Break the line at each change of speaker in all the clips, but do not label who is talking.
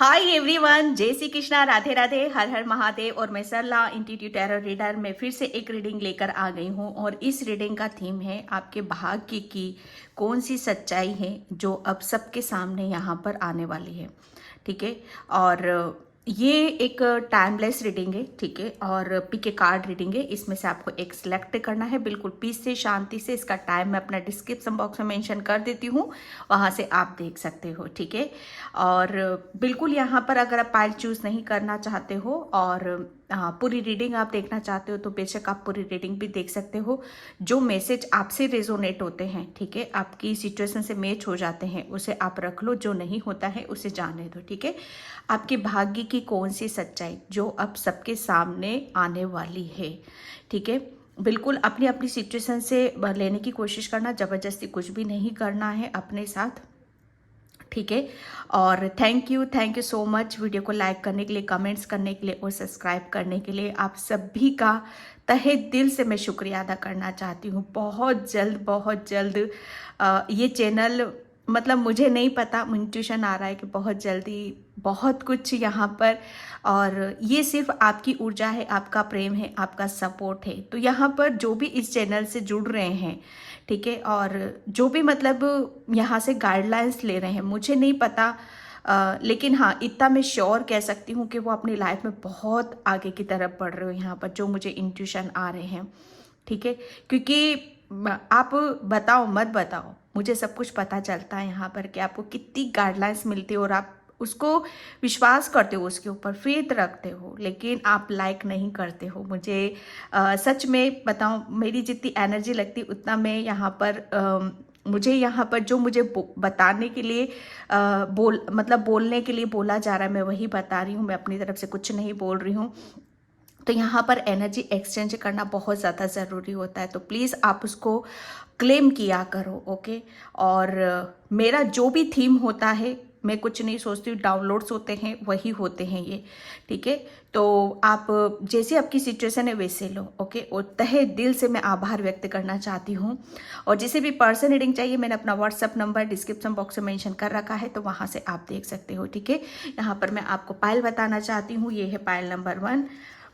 Hi everyone, जय श्री कृष्णा, राधे राधे, हर हर महादेव। और मैं सरला इंस्टीट्यूट टैरो रीडर में फिर से एक रीडिंग लेकर आ गई हूँ। और इस रीडिंग का थीम है आपके भाग्य की कौन सी सच्चाई है जो अब सबके सामने यहाँ पर आने वाली है। ठीक है, और ये एक टाइमलेस रीडिंग है। ठीक है, और पिक ए कार्ड रीडिंग है। इसमें से आपको एक सिलेक्ट करना है बिल्कुल पीस से, शांति से। इसका टाइम मैं अपना डिस्क्रिप्शन बॉक्स में मेंशन कर देती हूँ, वहाँ से आप देख सकते हो। ठीक है, और बिल्कुल यहाँ पर अगर आप पाइल चूज नहीं करना चाहते हो और पूरी रीडिंग आप देखना चाहते हो तो बेशक आप पूरी रीडिंग भी देख सकते हो। जो मैसेज आपसे रेजोनेट होते हैं, ठीक है, आपकी सिचुएशन से मैच हो जाते हैं, उसे आप रख लो। जो नहीं होता है उसे जाने दो। ठीक है, आपके भाग्य की कौन सी सच्चाई जो अब सबके सामने आने वाली है। ठीक है, बिल्कुल अपनी अपनी सिचुएशन से लेने की कोशिश करना, जबरदस्ती कुछ भी नहीं करना है अपने साथ। ठीक है, और thank you so much video को लाइक करने के लिए, कमेंट्स करने के लिए और सब्सक्राइब करने के लिए। आप सभी का तहे दिल से मैं शुक्रिया अदा करना चाहती हूँ। बहुत जल्द ये चैनल, मतलब मुझे नहीं पता, इंट्यूशन आ रहा है कि बहुत जल्दी बहुत कुछ यहाँ पर, और ये सिर्फ आपकी ऊर्जा है, आपका प्रेम है, आपका सपोर्ट है। तो यहाँ पर जो भी इस चैनल से जुड़ रहे हैं, ठीक है, और जो भी मतलब यहाँ से गाइडलाइंस ले रहे हैं, मुझे नहीं पता, लेकिन हाँ इतना मैं श्योर कह सकती हूँ कि वो अपनी लाइफ में बहुत आगे की तरफ बढ़ रहे हो यहाँ पर, जो मुझे इंट्यूशन आ रहे हैं। ठीक है, क्योंकि आप बताओ मत बताओ, मुझे सब कुछ पता चलता है यहाँ पर कि आपको कितनी गाइडलाइंस मिलती है और आप उसको विश्वास करते हो, उसके ऊपर फेथ रखते हो, लेकिन आप लाइक नहीं करते हो। मुझे सच में बताऊं, मेरी जितनी एनर्जी लगती उतना मैं यहाँ पर मुझे यहाँ पर जो मुझे बताने के लिए बोलने के लिए बोला जा रहा है, मैं वही बता रही हूँ। मैं अपनी तरफ से कुछ नहीं बोल रही हूँ। तो यहाँ पर एनर्जी एक्सचेंज करना बहुत ज़्यादा ज़रूरी होता है, तो प्लीज़ आप उसको क्लेम किया करो। ओके, और मेरा जो भी थीम होता है, मैं कुछ नहीं सोचती हूँ, डाउनलोड्स होते हैं वही होते हैं ये। ठीक है, तो आप जैसे आपकी सिचुएशन है वैसे लो। ओके, और तहे दिल से मैं आभार व्यक्त करना चाहती हूँ। और जिसे भी पर्सन रीडिंग चाहिए, मैंने अपना व्हाट्सअप नंबर डिस्क्रिप्शन बॉक्स में मेंशन कर रखा है, तो वहाँ से आप देख सकते हो। ठीक है, यहाँ पर मैं आपको पायल बताना चाहती हूँ। ये है पायल नंबर 1,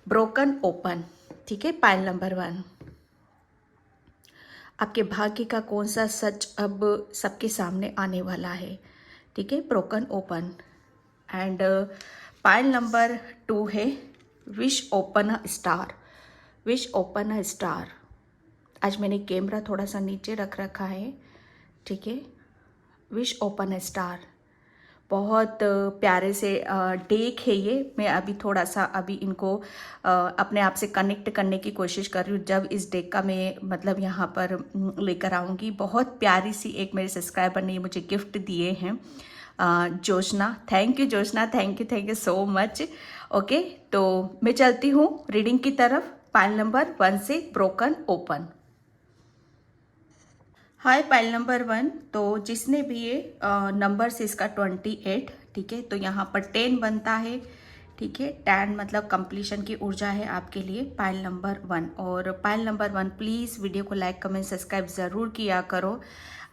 ब्रोकन ओपन। ठीक है, पायल नंबर 1, आपके भाग्य का कौन सा सच अब सबके सामने आने वाला है। ठीक है, broken open. And pile number 2 है wish open a star. Wish open a star. आज मैंने कैमरा थोड़ा सा नीचे रख रखा है। ठीक है, विश ओपन अ स्टार। बहुत प्यारे से डेक है ये। मैं अभी थोड़ा सा इनको अपने आप से कनेक्ट करने की कोशिश कर रही हूँ। जब इस डेक का मैं मतलब यहाँ पर लेकर आऊँगी, बहुत प्यारी सी एक मेरे सब्सक्राइबर ने मुझे गिफ्ट दिए हैं, Joshna. Thank you Joshna, thank you so much. Okay, तो मैं चलती हूँ रीडिंग की तरफ, पाइल नंबर 1 से, ब्रोकन ओपन। हाय पाइल नंबर 1, तो जिसने भी ये नंबर से इसका 28, ठीक है, तो यहाँ पर 10 बनता है। ठीक है, 10 मतलब कंप्लीशन की ऊर्जा है आपके लिए, पाइल नंबर 1। और पाइल नंबर 1 प्लीज़ वीडियो को लाइक कमेंट सब्सक्राइब ज़रूर किया करो।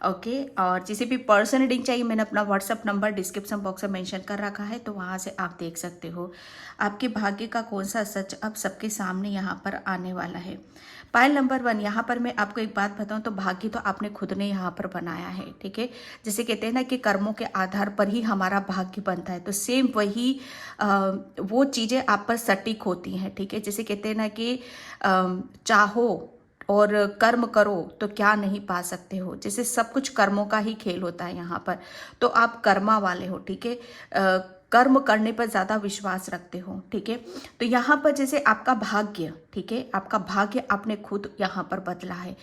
ओके, और जिसे भी पर्सन रीडिंग चाहिए, मैंने अपना व्हाट्सअप नंबर डिस्क्रिप्शन बॉक्स में मेंशन कर रखा है, तो वहाँ से आप देख सकते हो। आपके भाग्य का कौन सा सच अब सबके सामने यहाँ पर आने वाला है। पाइल नंबर 1, यहाँ पर मैं आपको एक बात बताऊं तो भाग्य तो आपने खुद ने यहाँ पर बनाया है। ठीक है, जैसे कहते हैं ना कि कर्मों के आधार पर ही हमारा भाग्य बनता है, तो सेम वही वो चीज़ें आप पर सटीक होती हैं। ठीक है, जैसे कहते हैं ना कि चाहो और कर्म करो तो क्या नहीं पा सकते हो, जैसे सब कुछ कर्मों का ही खेल होता है यहाँ पर। तो आप कर्मा वाले हो। ठीक है, कर्म करने पर ज़्यादा विश्वास रखते हो। ठीक है, तो यहाँ पर जैसे आपका भाग्य, ठीक है, आपका भाग्य आपने खुद यहाँ पर बदला है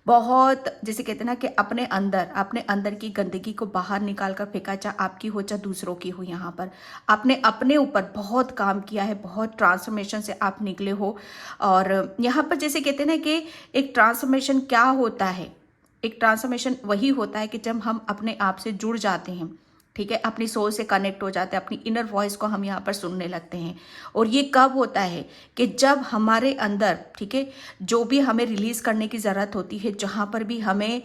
बहुत। जैसे कहते हैं ना कि अपने अंदर की गंदगी को बाहर निकाल कर फेंका, चाहे आपकी हो चाहे दूसरों की हो। यहाँ पर आपने अपने ऊपर बहुत काम किया है, बहुत ट्रांसफॉर्मेशन से आप निकले हो। और यहाँ पर जैसे कहते हैं ना कि एक ट्रांसफॉर्मेशन क्या होता है, एक ट्रांसफॉर्मेशन वही होता है कि जब हम अपने आप से जुड़ जाते हैं। ठीक है, अपनी सोल से कनेक्ट हो जाते हैं, अपनी इनर वॉइस को हम यहाँ पर सुनने लगते हैं। और ये कब होता है कि जब हमारे अंदर, ठीक है, जो भी हमें रिलीज करने की ज़रूरत होती है, जहाँ पर भी हमें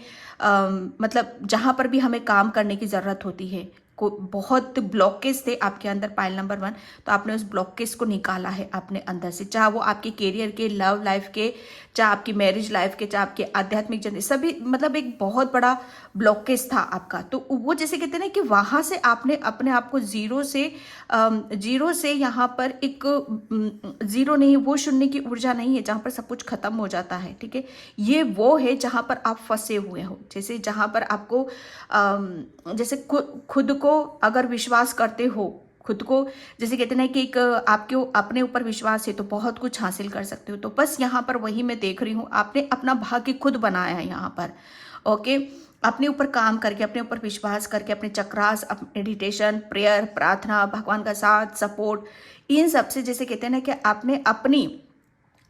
मतलब जहाँ पर भी हमें काम करने की ज़रूरत होती है, को बहुत ब्लॉकेज थे आपके अंदर पाइल नंबर 1, तो आपने उस ब्लॉकेज को निकाला है अपने अंदर से, चाहे वो आपके करियर के, लव लाइफ के, चाहे आपकी मैरिज लाइफ के, चाहे आपके आध्यात्मिक जर्नी, सभी मतलब एक बहुत बड़ा ब्लॉकेज था आपका। तो वो जैसे कहते हैं ना कि वहां से आपने अपने आप को जीरो से यहाँ पर एक जीरो नहीं, वो शून्य की ऊर्जा नहीं है जहां पर सब कुछ खत्म हो जाता है, ठीक है। ये वो है जहां पर आप फंसे हुए हो, जैसे जहां पर आपको जैसे खुद को अगर विश्वास करते हो, खुद को जैसे कहते हैं ना कि एक आपके अपने ऊपर विश्वास है तो बहुत कुछ हासिल कर सकते हो। तो बस यहाँ पर वही मैं देख रही हूँ, आपने अपना भाग्य खुद बनाया है यहाँ पर, ओके। अपने ऊपर काम करके, अपने ऊपर विश्वास करके, अपने चक्रास, मेडिटेशन, प्रेयर, प्रार्थना, भगवान का साथ, सपोर्ट, इन सब से जैसे कहते हैं ना कि आपने अपनी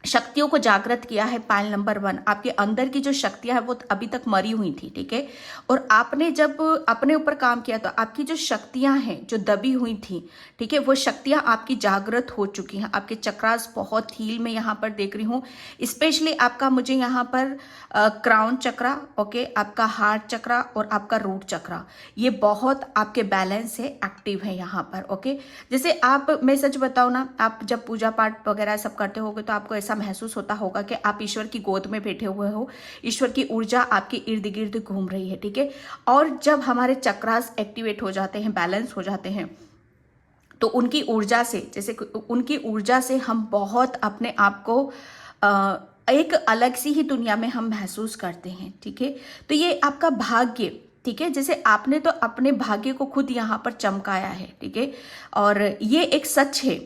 शक्तियों को जागृत किया है। पाइल नंबर 1, आपके अंदर की जो शक्तियां हैं वो अभी तक मरी हुई थी, ठीक है। और आपने जब अपने ऊपर काम किया तो आपकी जो शक्तियां हैं जो दबी हुई थी, ठीक है, वो शक्तियां आपकी जागृत हो चुकी हैं। आपके चक्रास बहुत हील में यहाँ पर देख रही हूँ, स्पेशली आपका मुझे यहाँ पर क्राउन चक्रा, ओके, आपका हार्ट चक्रा और आपका रूट चक्रा, ये बहुत आपके बैलेंस है, एक्टिव है यहाँ पर, ओके। जैसे आप, मैं सच बताऊँ ना, आप जब पूजा पाठ वगैरह सब करते होगे तो आपको ऐसा महसूस होता होगा कि आप ईश्वर की गोद में बैठे हुए हो, ईश्वर की ऊर्जा आपके इर्द गिर्द घूम रही है, ठीक है। और जब हमारे चक्रास एक्टिवेट हो जाते हैं, बैलेंस हो जाते हैं, तो उनकी ऊर्जा से, जैसे उनकी ऊर्जा से हम बहुत अपने आप को एक अलग सी ही दुनिया में हम महसूस करते हैं, ठीक है। तो ये आपका भाग्य, ठीक है, जैसे आपने तो अपने भाग्य को खुद यहाँ पर चमकाया है, ठीक है। और ये एक सच है,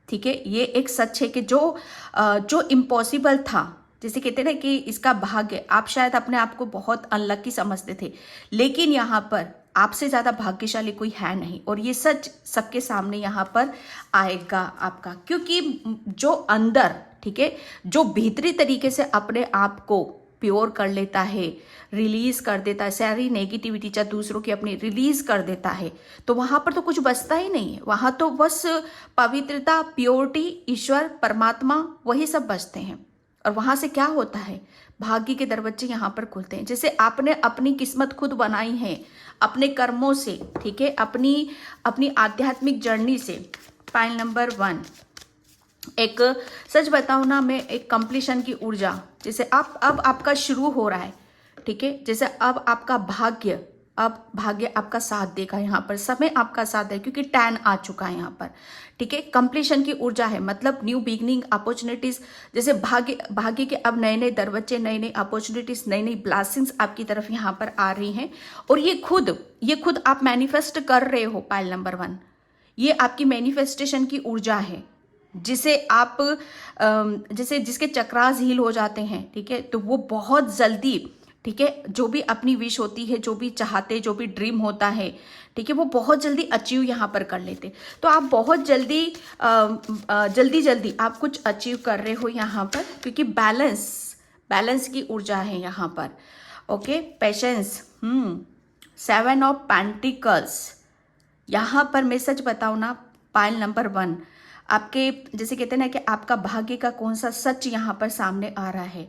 ठीक है, ये एक सच है कि जो इम्पॉसिबल था, जैसे कहते हैं ना कि इसका भाग्य, आप शायद अपने आप को बहुत अनलकी समझते थे, लेकिन यहाँ पर आपसे ज्यादा भाग्यशाली कोई है नहीं। और ये सच सबके सामने यहाँ पर आएगा आपका, क्योंकि जो अंदर, ठीक है, जो भीतरी तरीके से अपने आप को प्योर कर लेता है, रिलीज कर देता है, सारी नेगेटिविटी चाहे दूसरों की अपनी रिलीज कर देता है, तो वहां पर तो कुछ बचता ही नहीं है। वहां तो बस पवित्रता, प्योरिटी, ईश्वर, परमात्मा, वही सब बचते हैं। और वहां से क्या होता है, भाग्य के दरवाजे यहाँ पर खुलते हैं। जैसे आपने अपनी किस्मत खुद बनाई है अपने कर्मों से, ठीक है, अपनी आध्यात्मिक जर्नी से। पाइल नंबर 1, एक सच बताऊं ना मैं, एक कंप्लीशन की ऊर्जा, जैसे अब आपका शुरू हो रहा है, ठीक है। जैसे अब आपका भाग्य, अब भाग्य आपका साथ देगा, यहाँ पर समय आपका साथ है, क्योंकि 10 आ चुका है यहाँ पर, ठीक है। कंप्लीशन की ऊर्जा है, मतलब न्यू बिगनिंग, अपॉर्चुनिटीज, जैसे भाग्य के अब नए नए दरवाजे, नई नई अपॉर्चुनिटीज, नई नई ब्लेसिंग्स आपकी तरफ यहाँ पर आ रही हैं। और ये खुद आप मैनिफेस्ट कर रहे हो। पाइल नंबर 1, ये आपकी मैनिफेस्टेशन की ऊर्जा है, जिसे आप जैसे जिसके चक्रास हील हो जाते हैं, ठीक है, तो वो बहुत जल्दी, ठीक है, जो भी अपनी विश होती है, जो भी चाहते, जो भी ड्रीम होता है, ठीक है, वो बहुत जल्दी अचीव यहाँ पर कर लेते। तो आप बहुत जल्दी आप कुछ अचीव कर रहे हो यहाँ पर, क्योंकि बैलेंस की ऊर्जा है यहाँ पर, ओके। पेशेंस, 7 ऑफ पेंटिकल्स, यहाँ पर मैं सच बताऊँ ना, पाइल नंबर 1, आपके जैसे कहते हैं ना कि आपका भाग्य का कौन सा सच यहाँ पर सामने आ रहा है।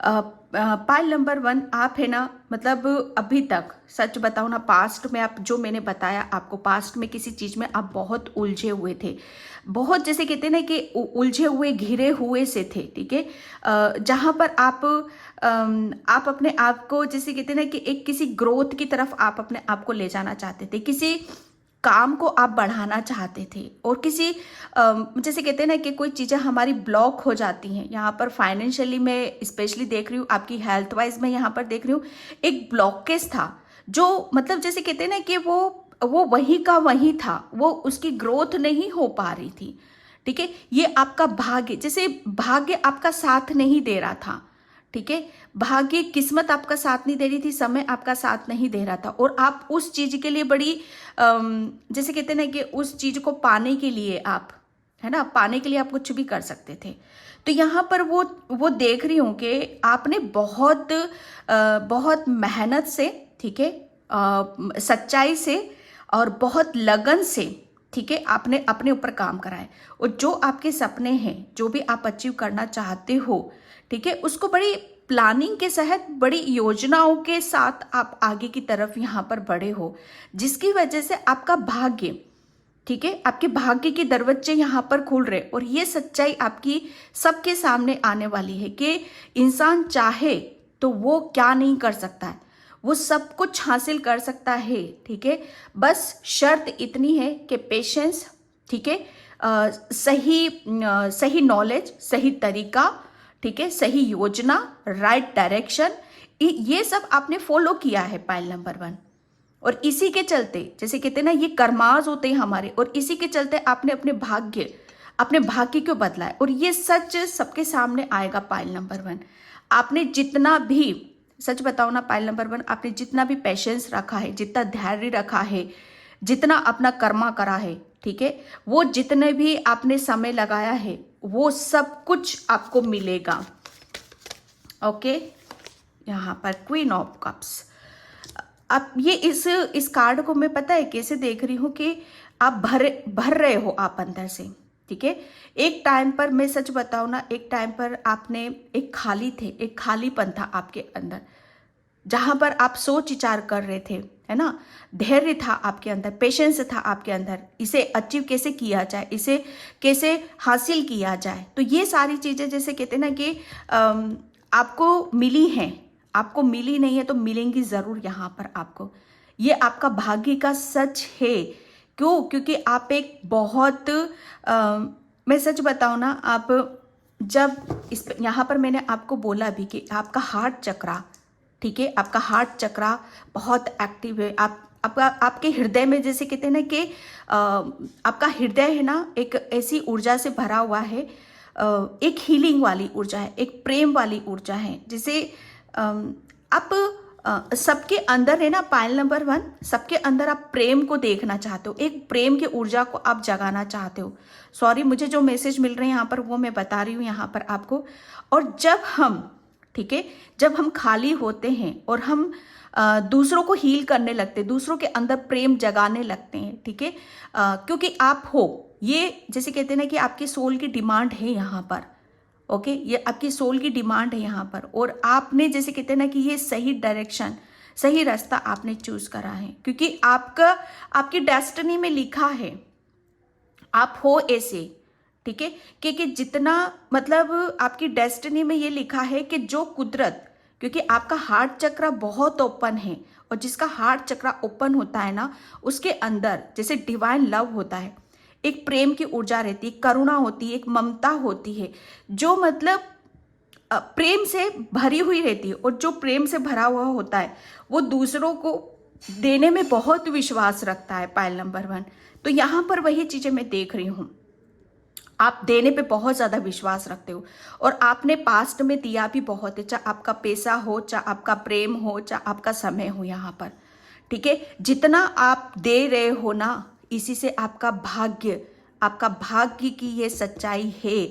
पाइल नंबर 1, आप है ना, मतलब अभी तक सच बताओ ना, पास्ट में आप, जो मैंने बताया आपको, पास्ट में किसी चीज में आप बहुत उलझे हुए थे, बहुत जैसे कहते हैं ना कि उलझे हुए, घिरे हुए से थे, ठीक है। जहां पर आप अपने आप को, जैसे कहते हैं ना कि एक किसी ग्रोथ की तरफ आप अपने आप को ले जाना चाहते थे, किसी काम को आप बढ़ाना चाहते थे, और किसी जैसे कहते हैं ना कि कोई चीज़ें हमारी ब्लॉक हो जाती हैं। यहाँ पर फाइनेंशियली मैं स्पेशली देख रही हूँ, आपकी हेल्थ वाइज मैं यहाँ पर देख रही हूँ, एक ब्लॉकेज था, जो मतलब जैसे कहते हैं ना कि वो वही का वही था, वो उसकी ग्रोथ नहीं हो पा रही थी, ठीक है। ये आपका भाग्य, जैसे भाग्य आपका साथ नहीं दे रहा था, ठीक है, भाग्य, किस्मत आपका साथ नहीं दे रही थी, समय आपका साथ नहीं दे रहा था, और आप उस चीज के लिए बड़ी जैसे कहते हैं ना कि उस चीज को पाने के लिए आप, है ना, पाने के लिए आप कुछ भी कर सकते थे। तो यहाँ पर वो देख रही हूँ कि आपने बहुत मेहनत से, ठीक है, सच्चाई से और बहुत लगन से, ठीक है, आपने अपने ऊपर काम करा है। और जो आपके सपने हैं, जो भी आप अचीव करना चाहते हो, ठीक है, उसको बड़ी प्लानिंग के तहत बड़ी योजनाओं के साथ आप आगे की तरफ यहाँ पर बढ़े हो, जिसकी वजह से आपका भाग्य, ठीक है, आपके भाग्य के दरवाजे यहाँ पर खुल रहे। और ये सच्चाई आपकी सबके सामने आने वाली है कि इंसान चाहे तो वो क्या नहीं कर सकता है, वो सब कुछ हासिल कर सकता है, ठीक है। बस शर्त इतनी है कि पेशेंस, ठीक है, सही नॉलेज, सही तरीका, ठीक है, सही योजना, राइट डायरेक्शन, ये सब आपने फॉलो किया है पाइल नंबर 1। और इसी के चलते, जैसे कहते हैं ना, ये कर्माज होते हैं हमारे, और इसी के चलते आपने अपने भाग्य को बदला है। और ये सच सबके सामने आएगा पाइल नंबर 1। आपने जितना भी, सच बताओ ना पाइल नंबर 1, आपने जितना भी पेशेंस रखा है, जितना धैर्य रखा है, जितना अपना कर्मा करा है, ठीक है, वो जितने भी आपने समय लगाया है वो सब कुछ आपको मिलेगा। ओके, यहाँ पर क्वीन ऑफ कप्स। अब ये इस कार्ड को मैं पता है कैसे देख रही हूँ कि आप भर रहे हो आप अंदर से, ठीक है। एक टाइम पर, मैं सच बताऊँ ना, एक टाइम पर आपने एक खालीपन था आपके अंदर, जहाँ पर आप सोच विचार कर रहे थे, है ना, धैर्य था आपके अंदर, पेशेंस था आपके अंदर, इसे अचीव कैसे किया जाए, इसे कैसे हासिल किया जाए। तो ये सारी चीज़ें, जैसे कहते हैं ना कि आपको मिली हैं, आपको मिली नहीं है तो मिलेंगी ज़रूर यहाँ पर आपको। ये आपका भाग्य का सच है। क्यों? क्योंकि आप एक बहुत मैं सच बताऊँ ना, आप जब यहाँ पर मैंने आपको बोला भी कि आपका हार्ट चक्रा, ठीक है, आपका हार्ट चक्रा बहुत एक्टिव है। आपके हृदय में, जैसे कहते हैं ना कि आपका हृदय है ना, एक ऐसी ऊर्जा से भरा हुआ है, एक हीलिंग वाली ऊर्जा है, एक प्रेम वाली ऊर्जा है। जैसे आप सबके अंदर है ना, पाइल नंबर 1, सबके अंदर आप प्रेम को देखना चाहते हो, एक प्रेम की ऊर्जा को आप जगाना चाहते हो। सॉरी, मुझे जो मैसेज मिल रहे हैं यहाँ पर वो मैं बता रही हूँ यहाँ पर आपको। और जब हम, ठीक है, जब हम खाली होते हैं और हम दूसरों को हील करने लगते हैं, दूसरों के अंदर प्रेम जगाने लगते हैं, ठीक है, क्योंकि आप हो, ये जैसे कहते हैं ना कि आपकी सोल की डिमांड है यहाँ पर। ओके, ये आपकी सोल की डिमांड है यहाँ पर। और आपने, जैसे कहते हैं ना कि ये सही डायरेक्शन, सही रास्ता आपने चूज करा है, क्योंकि आपकी डेस्टिनी में लिखा है आप हो ऐसे, ठीक है, क्योंकि जितना, मतलब आपकी डेस्टिनी में ये लिखा है कि जो कुदरत, क्योंकि आपका हार्ट चक्र बहुत ओपन है, और जिसका हार्ट चक्र ओपन होता है ना, उसके अंदर जैसे डिवाइन लव होता है, एक प्रेम की ऊर्जा रहती है, करुणा होती है, एक ममता होती है, जो मतलब प्रेम से भरी हुई रहती है। और जो प्रेम से भरा हुआ होता है वो दूसरों को देने में बहुत विश्वास रखता है, पाइल नंबर 1। तो यहाँ पर वही चीजें मैं देख रही हूँ, आप देने पे बहुत ज़्यादा विश्वास रखते हो, और आपने पास्ट में दिया भी बहुत है, चाहे आपका पैसा हो, चाहे आपका प्रेम हो, चाहे आपका समय हो यहाँ पर, ठीक है। जितना आप दे रहे हो ना, इसी से आपका भाग्य की ये सच्चाई है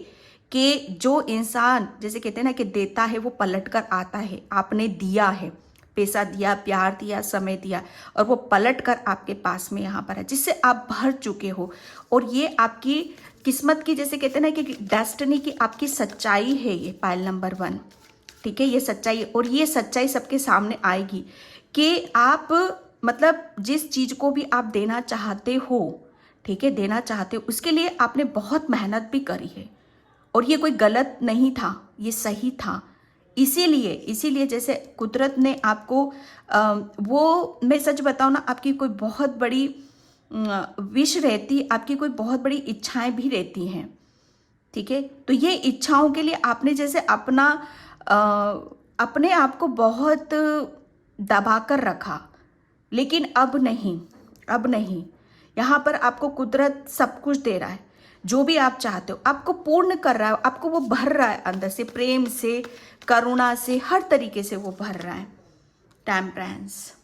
कि जो इंसान, जैसे कहते हैं ना कि देता है वो पलट कर आता है। आपने दिया है, पैसा दिया, प्यार दिया, समय दिया, और वो पलट कर आपके पास में यहाँ पर है, जिससे आप भर चुके हो। और ये आपकी किस्मत की, जैसे कहते हैं ना कि डेस्टिनी की आपकी सच्चाई है ये पाइल नंबर 1, ठीक है, ये सच्चाई। और ये सच्चाई सबके सामने आएगी कि आप, मतलब जिस चीज को भी आप देना चाहते हो, ठीक है, देना चाहते हो, उसके लिए आपने बहुत मेहनत भी करी है। और ये कोई गलत नहीं था, ये सही था। इसीलिए जैसे कुदरत ने आपको वो, मैं सच बताऊं ना, आपकी कोई बहुत बड़ी विश रहती, आपकी कोई बहुत बड़ी इच्छाएं भी रहती हैं, ठीक है। तो ये इच्छाओं के लिए आपने जैसे अपने आप को बहुत दबा कर रखा, लेकिन अब नहीं, यहाँ पर आपको कुदरत सब कुछ दे रहा है। जो भी आप चाहते हो आपको पूर्ण कर रहा है, आपको वो भर रहा है अंदर से, प्रेम से, करुणा से, हर तरीके से वो भर रहा है। टेम्परेंस,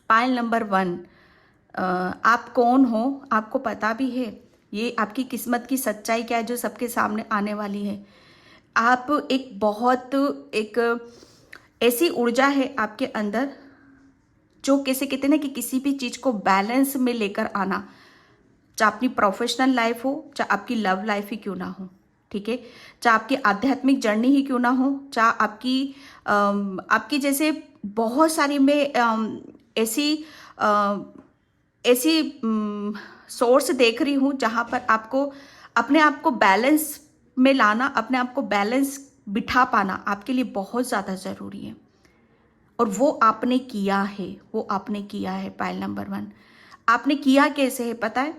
पाइल नंबर 1, आप कौन हो आपको पता भी है। ये आपकी किस्मत की सच्चाई क्या है जो सबके सामने आने वाली है। आप एक ऐसी ऊर्जा है आपके अंदर जो कैसे कहते हैं ना कि किसी भी चीज को बैलेंस में लेकर आना, चाहे अपनी प्रोफेशनल लाइफ हो, चाहे आपकी लव लाइफ ही क्यों ना हो, ठीक है। चाहे आपकी आध्यात्मिक जर्नी ही क्यों ना हो, चाहे आपकी जैसे बहुत सारी में ऐसी ऐसी सोर्स देख रही हूँ जहाँ पर आपको अपने आप को बैलेंस में लाना, अपने आप को बैलेंस बिठा पाना आपके लिए बहुत ज़्यादा ज़रूरी है। और वो आपने किया है, वो आपने किया है। पायल नंबर 1 आपने किया कैसे है पता है?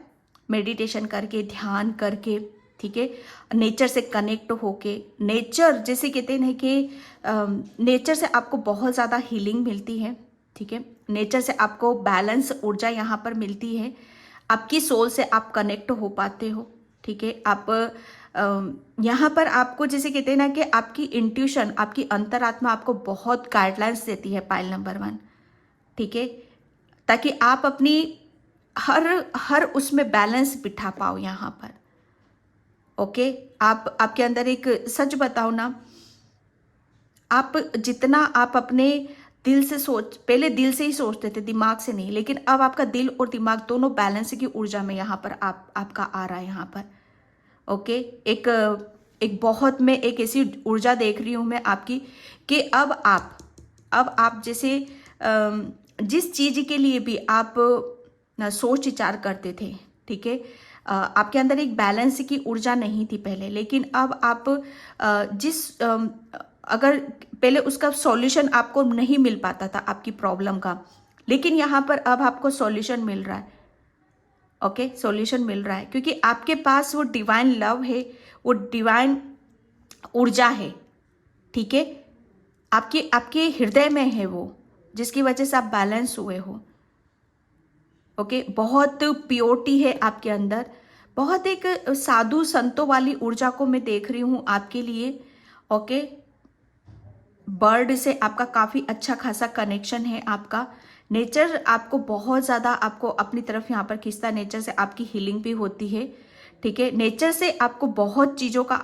मेडिटेशन करके, ध्यान करके, ठीक है, नेचर से कनेक्ट होके। नेचर जैसे कहते हैं कि नेचर से आपको बहुत ज़्यादा हीलिंग मिलती है, ठीक है। नेचर से आपको बैलेंस ऊर्जा यहाँ पर मिलती है, आपकी सोल से आप कनेक्ट हो पाते हो, ठीक है। आप यहाँ पर आपको जैसे कहते हैं ना कि आपकी इंट्यूशन, आपकी अंतरात्मा आपको बहुत गाइडलाइंस देती है पायल नंबर 1, ठीक है, ताकि आप अपनी हर उसमें बैलेंस बिठा पाओ यहाँ पर। ओके, आपके अंदर एक सच बताओ ना, आप जितना आप अपने दिल से पहले दिल से ही सोचते थे, दिमाग से नहीं, लेकिन अब आपका दिल और दिमाग दोनों बैलेंस की ऊर्जा में यहाँ पर आपका आ रहा है यहाँ पर। ओके, एक बहुत मैं एक ऐसी ऊर्जा देख रही हूँ मैं आपकी कि अब आप जैसे जिस चीज़ के लिए भी आप सोच विचार करते थे, ठीक है, आपके अंदर एक बैलेंस की ऊर्जा नहीं थी पहले, लेकिन अब आप अगर पहले उसका सॉल्यूशन आपको नहीं मिल पाता था आपकी प्रॉब्लम का, लेकिन यहाँ पर अब आपको सॉल्यूशन मिल रहा है। ओके, सॉल्यूशन मिल रहा है क्योंकि आपके पास वो डिवाइन लव है, वो डिवाइन ऊर्जा है, ठीक है, आपके हृदय में है वो, जिसकी वजह से आप बैलेंस हुए हो। ओके, बहुत प्योरिटी है आपके अंदर, बहुत एक साधु संतों वाली ऊर्जा को मैं देख रही हूँ आपके लिए। ओके, बर्ड से आपका काफ़ी अच्छा खासा कनेक्शन है आपका। नेचर आपको बहुत ज़्यादा आपको अपनी तरफ यहाँ पर खींचता है, नेचर से आपकी हीलिंग भी होती है, ठीक है। नेचर से आपको बहुत चीज़ों का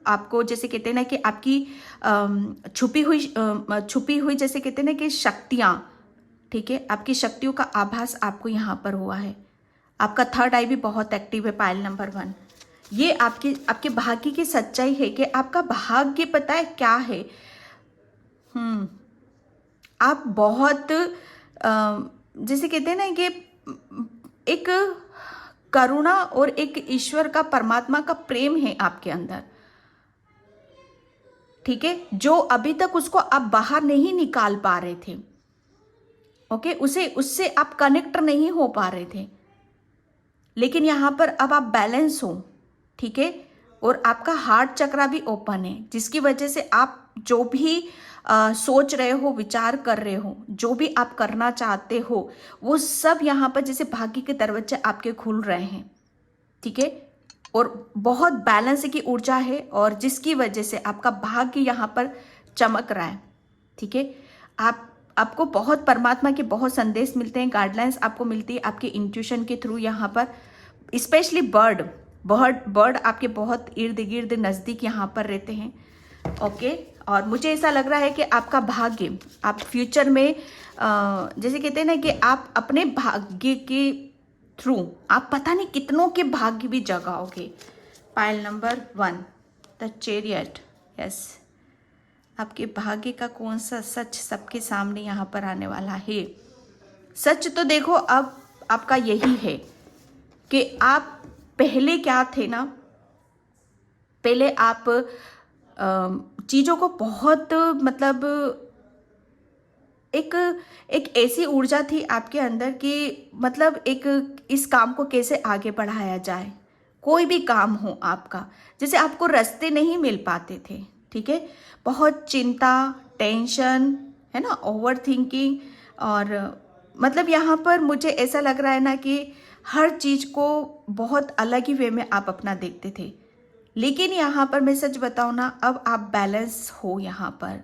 आपको जैसे कहते हैं ना कि आपकी छुपी हुई जैसे कहते हैं ना कि शक्तियाँ, ठीक है, आपकी शक्तियों का आभास आपको यहाँ पर हुआ है। आपका थर्ड आई भी बहुत एक्टिव है पायल नंबर 1। ये आपके भाग्य की सच्चाई है कि आपका भाग्य पता है क्या है। आप बहुत जैसे कहते हैं ना कि एक करुणा और एक ईश्वर का, परमात्मा का प्रेम है आपके अंदर, ठीक है, जो अभी तक उसको आप बाहर नहीं निकाल पा रहे थे। ओके, उससे आप कनेक्ट नहीं हो पा रहे थे, लेकिन यहाँ पर अब आप बैलेंस हो, ठीक है, और आपका हार्ट चक्रा भी ओपन है, जिसकी वजह से आप जो भी सोच रहे हो, विचार कर रहे हो, जो भी आप करना चाहते हो, वो सब यहाँ पर जैसे भाग्य के दरवाजे आपके खुल रहे हैं, ठीक है, और बहुत बैलेंस की ऊर्जा है, और जिसकी वजह से आपका भाग्य यहाँ पर चमक रहा है, ठीक है। आपको बहुत परमात्मा के बहुत संदेश मिलते हैं, गाइडलाइंस आपको मिलती है आपके इंट्यूशन के थ्रू यहाँ पर। स्पेशली बर्ड आपके बहुत इर्द गिर्द नज़दीक यहाँ पर रहते हैं। ओके, और मुझे ऐसा लग रहा है कि आपका भाग्य, आप फ्यूचर में जैसे कहते हैं ना कि आप अपने भाग्य के थ्रू आप पता नहीं कितनों के भाग्य भी जगाओगे। Payal number 1 the chariot. Yes, आपके भाग्य का कौन सा सच सबके सामने यहाँ पर आने वाला है? सच तो देखो अब आपका यही है कि आप पहले क्या थे ना, पहले आप चीज़ों को बहुत मतलब एक ऐसी ऊर्जा थी आपके अंदर कि मतलब एक इस काम को कैसे आगे बढ़ाया जाए, कोई भी काम हो आपका, जैसे आपको रास्ते नहीं मिल पाते थे, ठीक है, बहुत चिंता, टेंशन, है ना, ओवर थिंकिंग, और मतलब यहाँ पर मुझे ऐसा लग रहा है ना कि हर चीज़ को बहुत अलग ही वे में आप अपना देखते थे, लेकिन यहाँ पर मैं सच बताऊँ ना, अब आप बैलेंस हो। यहाँ पर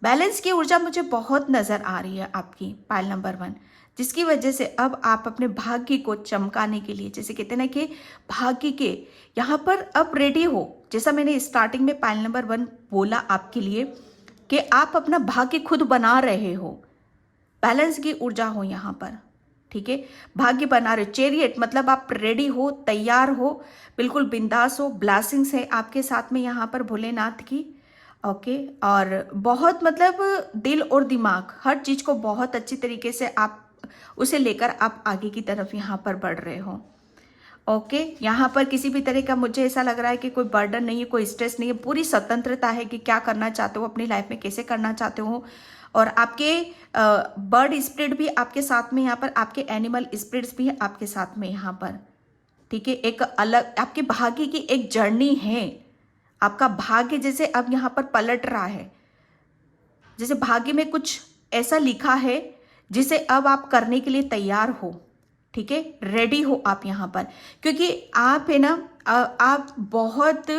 बैलेंस की ऊर्जा मुझे बहुत नज़र आ रही है आपकी पायल नंबर 1, जिसकी वजह से अब आप अपने भाग्य को चमकाने के लिए, जैसे कहते हैं ना कि भाग्य के यहाँ पर अब रेडी हो। जैसा मैंने स्टार्टिंग में पायल नंबर 1 बोला आपके लिए कि आप अपना भाग्य खुद बना रहे हो, बैलेंस की ऊर्जा हो यहाँ पर। ठीक है, भाग्य बना रहे हो। चैरियट मतलब आप रेडी हो, तैयार हो, बिल्कुल बिंदास हो, ब्लेसिंग्स है आपके साथ में यहाँ पर भोलेनाथ की। ओके, और बहुत मतलब दिल और दिमाग हर चीज को बहुत अच्छी तरीके से आप उसे लेकर आप आगे की तरफ यहाँ पर बढ़ रहे हो। ओके, यहाँ पर किसी भी तरह का मुझे ऐसा लग रहा है कि कोई बर्डन नहीं है, कोई स्ट्रेस नहीं है, पूरी स्वतंत्रता है कि क्या करना चाहते हो अपनी लाइफ में, कैसे करना चाहते हो। और आपके बर्ड स्पिरिट भी आपके साथ में यहाँ पर, आपके एनिमल स्पिरिट्स भी आपके साथ में यहाँ पर, ठीक है। एक अलग आपके भाग्य की एक जर्नी है। आपका भाग्य जैसे अब यहाँ पर पलट रहा है, जैसे भाग्य में कुछ ऐसा लिखा है जिसे अब आप करने के लिए तैयार हो, ठीक है, रेडी हो आप यहाँ पर। क्योंकि आप है ना, आप बहुत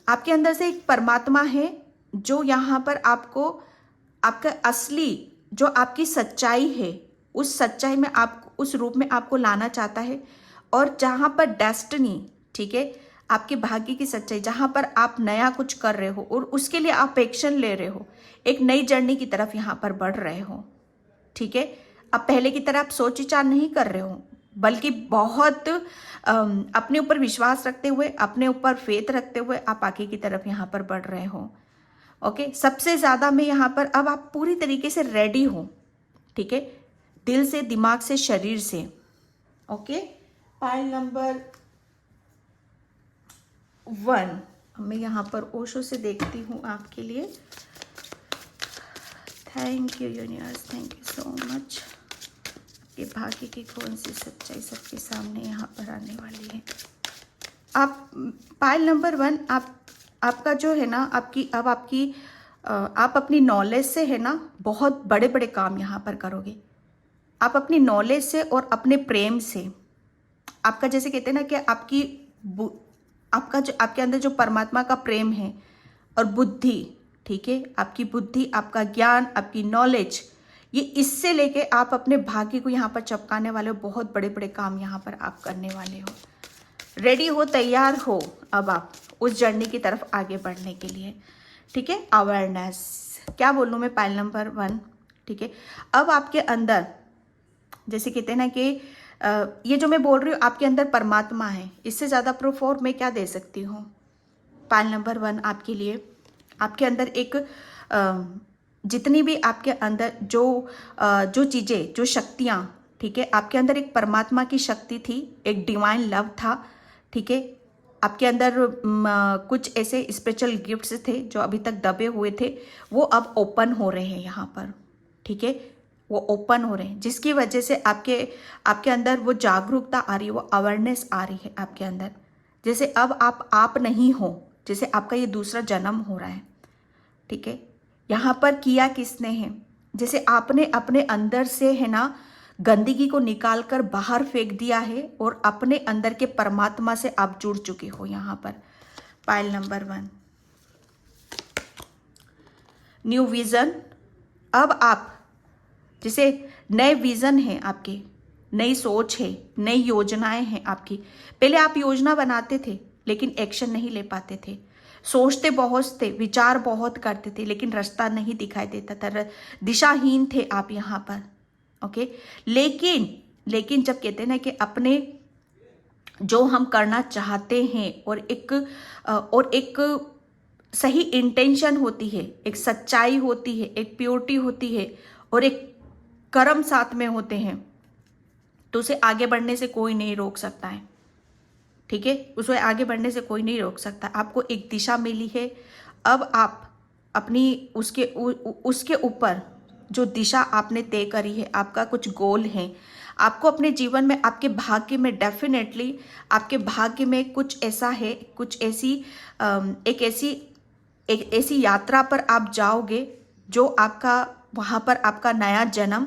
आपके अंदर से एक परमात्मा है जो यहाँ पर आपको आपका असली जो आपकी सच्चाई है, उस सच्चाई में आप उस रूप में आपको लाना चाहता है। और जहाँ पर डेस्टिनी, ठीक है, आपके भाग्य की सच्चाई, जहाँ पर आप नया कुछ कर रहे हो और उसके लिए आप एक्शन ले रहे हो, एक नई जर्नी की तरफ यहाँ पर बढ़ रहे हो, ठीक है। अब पहले की तरह आप सोच विचार नहीं कर रहे हो, बल्कि बहुत अपने ऊपर विश्वास रखते हुए, अपने ऊपर फेथ रखते हुए आप आगे की तरफ यहाँ पर बढ़ रहे हो। ओके, सबसे ज़्यादा में यहाँ पर अब आप पूरी तरीके से रेडी हो, ठीक है, दिल से, दिमाग से, शरीर से। ओके, पाइल नंबर 1 मैं यहाँ पर ओशो से देखती हूँ आपके लिए। Thank you universe, thank you so much. आपके भाग्य की कौन सी सच्चाई सबके सामने यहाँ पर आने वाली है। आप पाइल नंबर 1, आपका जो है ना, आप अपनी नॉलेज से है ना बहुत बड़े बड़े काम यहाँ पर करोगे। आप अपनी नॉलेज से और अपने प्रेम से, आपका जैसे कहते हैं ना कि आपका जो आपके अंदर जो परमात्मा का प्रेम है और बुद्धि, ठीक है, आपकी बुद्धि, आपका ज्ञान, आपकी नॉलेज, ये इससे लेके आप अपने भाग्य को यहाँ पर चपकाने वाले हो। बहुत बड़े बड़े काम यहाँ पर आप करने वाले हो। रेडी हो, तैयार हो अब आप उस जर्नी की तरफ आगे बढ़ने के लिए, ठीक है। अवेयरनेस, क्या बोलूँ मैं, पाइल नंबर 1, ठीक है। अब आपके अंदर जैसे कहते हैं ना कि ये जो मैं बोल रही हूँ आपके अंदर परमात्मा है, इससे ज़्यादा प्रूफ और मैं क्या दे सकती हूँ। पाइल नंबर 1 आपके लिए, आपके अंदर एक जितनी भी आपके अंदर जो चीज़ें, जो शक्तियाँ, ठीक है, आपके अंदर एक परमात्मा की शक्ति थी, एक डिवाइन लव था, ठीक है। आपके अंदर कुछ ऐसे स्पिरिचुअल गिफ्ट्स थे जो अभी तक दबे हुए थे, वो अब ओपन हो रहे हैं यहाँ पर, ठीक है, वो ओपन हो रहे हैं, जिसकी वजह से आपके अंदर वो जागरूकता आ रही है, वो अवेयरनेस आ रही है आपके अंदर। जैसे अब आप नहीं हो, जैसे आपका ये दूसरा जन्म हो रहा है, ठीक है। यहाँ पर किया किसने है, जैसे आपने अपने अंदर से है ना गंदगी को निकाल कर बाहर फेंक दिया है और अपने अंदर के परमात्मा से आप जुड़ चुके हो यहाँ पर। Pile number 1, new vision. अब आप जैसे नए विजन है आपके, नई सोच है, नई योजनाएं हैं आपकी। पहले आप योजना बनाते थे लेकिन एक्शन नहीं ले पाते थे, सोचते बहुत थे, विचार बहुत करते थे, लेकिन रास्ता नहीं दिखाई देता था, दिशाहीन थे आप यहाँ पर। ओके, लेकिन जब कहते हैं ना कि अपने जो हम करना चाहते हैं और एक सही इंटेंशन होती है, एक सच्चाई होती है, एक प्योरिटी होती है और एक कर्म साथ में होते हैं, तो उसे आगे बढ़ने से कोई नहीं रोक सकता है, ठीक है। उसे आगे बढ़ने से कोई नहीं रोक सकता। आपको एक दिशा मिली है, अब आप अपनी उसके ऊपर जो दिशा आपने तय करी है, आपका कुछ गोल है, आपको अपने जीवन में, आपके भाग्य में, डेफिनेटली आपके भाग्य में कुछ ऐसा है, कुछ एक ऐसी यात्रा पर आप जाओगे जो आपका वहाँ पर आपका नया जन्म,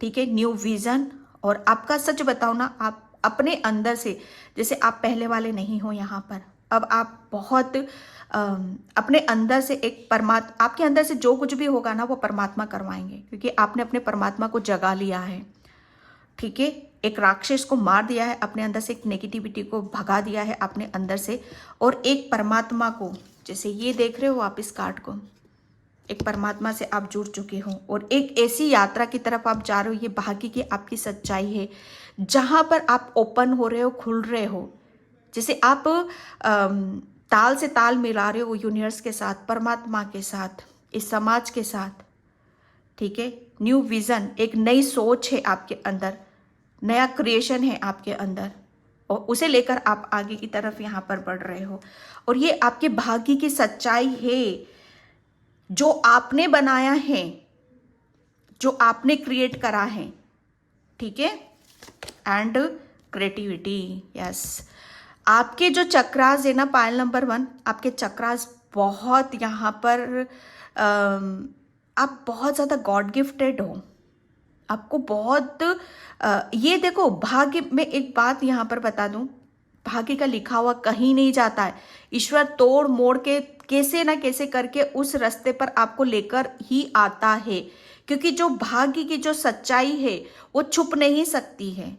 ठीक है, न्यू विजन। और आपका सच बताओ ना, आप अपने अंदर से, जैसे आप पहले वाले नहीं हो यहाँ पर, अब आप बहुत अपने अंदर से एक आपके अंदर से जो कुछ भी होगा ना वो परमात्मा करवाएंगे, क्योंकि आपने अपने परमात्मा को जगा लिया है, ठीक है। एक राक्षस को मार दिया है अपने अंदर से, एक नेगेटिविटी को भगा दिया है अपने अंदर से, और एक परमात्मा को, जैसे ये देख रहे हो आप इस कार्ड को, एक परमात्मा से आप जुड़ चुके हो और एक ऐसी यात्रा की तरफ आप जा रहे हो, ये भाग्य की आपकी सच्चाई है जहां पर आप ओपन हो रहे हो, खुल रहे हो। जैसे आप ताल से ताल मिला रहे हो यूनिवर्स के साथ, परमात्मा के साथ, इस समाज के साथ, ठीक है। न्यू विजन, एक नई सोच है आपके अंदर, नया क्रिएशन है आपके अंदर और उसे लेकर आप आगे की तरफ यहां पर बढ़ रहे हो। और ये आपके भाग्य की सच्चाई है जो आपने बनाया है, जो आपने क्रिएट करा है, ठीक है। And creativity, yes. आपके जो चक्रास है ना, पायल नंबर 1, आपके चक्रास बहुत यहाँ पर आप बहुत ज़्यादा गॉड गिफ्टेड हो। आपको बहुत ये देखो, भाग्य में एक बात यहाँ पर बता दूं, भाग्य का लिखा हुआ कहीं नहीं जाता है। ईश्वर तोड़ मोड़ के कैसे ना कैसे करके उस रास्ते पर आपको लेकर ही आता है, क्योंकि जो भाग्य की जो सच्चाई है वो छुप नहीं सकती है,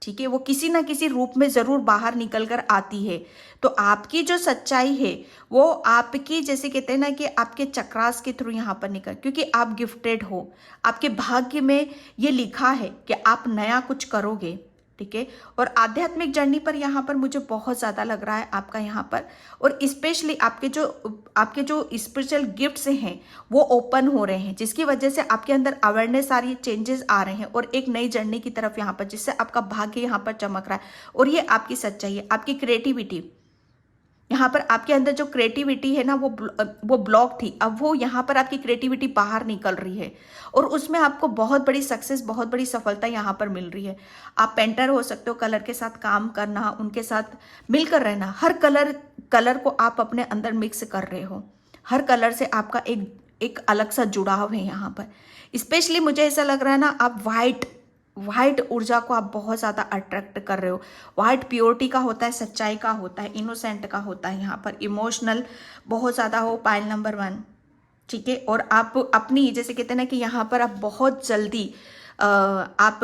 ठीक है। वो किसी ना किसी रूप में जरूर बाहर निकल कर आती है। तो आपकी जो सच्चाई है वो आपकी, जैसे कहते हैं ना कि आपके चक्रास के थ्रू यहाँ पर निकल, क्योंकि आप गिफ्टेड हो। आपके भाग्य में ये लिखा है कि आप नया कुछ करोगे, ठीक है। और आध्यात्मिक जर्नी पर यहाँ पर मुझे बहुत ज़्यादा लग रहा है आपका यहाँ पर, और स्पेशली आपके जो स्पिरिचुअल गिफ्ट्स हैं वो ओपन हो रहे हैं, जिसकी वजह से आपके अंदर अवेयरनेस आ रही है, चेंजेस आ रहे हैं और एक नई जर्नी की तरफ यहाँ पर, जिससे आपका भाग्य यहाँ पर चमक रहा है। और ये आपकी सच्चाई है, आपकी क्रिएटिविटी। यहाँ पर आपके अंदर जो क्रिएटिविटी है ना वो ब्लॉक थी, अब वो यहाँ पर आपकी क्रिएटिविटी बाहर निकल रही है और उसमें आपको बहुत बड़ी सक्सेस, बहुत बड़ी सफलता यहाँ पर मिल रही है। आप पेंटर हो सकते हो, कलर के साथ काम करना, उनके साथ मिलकर रहना, हर कलर को आप अपने अंदर मिक्स कर रहे हो। हर कलर से आपका एक अलग सा जुड़ाव है यहाँ पर। स्पेशली मुझे ऐसा लग रहा है ना, आप वाइट ऊर्जा को आप बहुत ज़्यादा अट्रैक्ट कर रहे हो। वाइट प्योरिटी का होता है, सच्चाई का होता है, इनोसेंट का होता है। यहाँ पर इमोशनल बहुत ज़्यादा हो, पायल नंबर 1, ठीक है। और आप अपनी, जैसे कहते हैं ना कि यहाँ पर आप बहुत जल्दी आप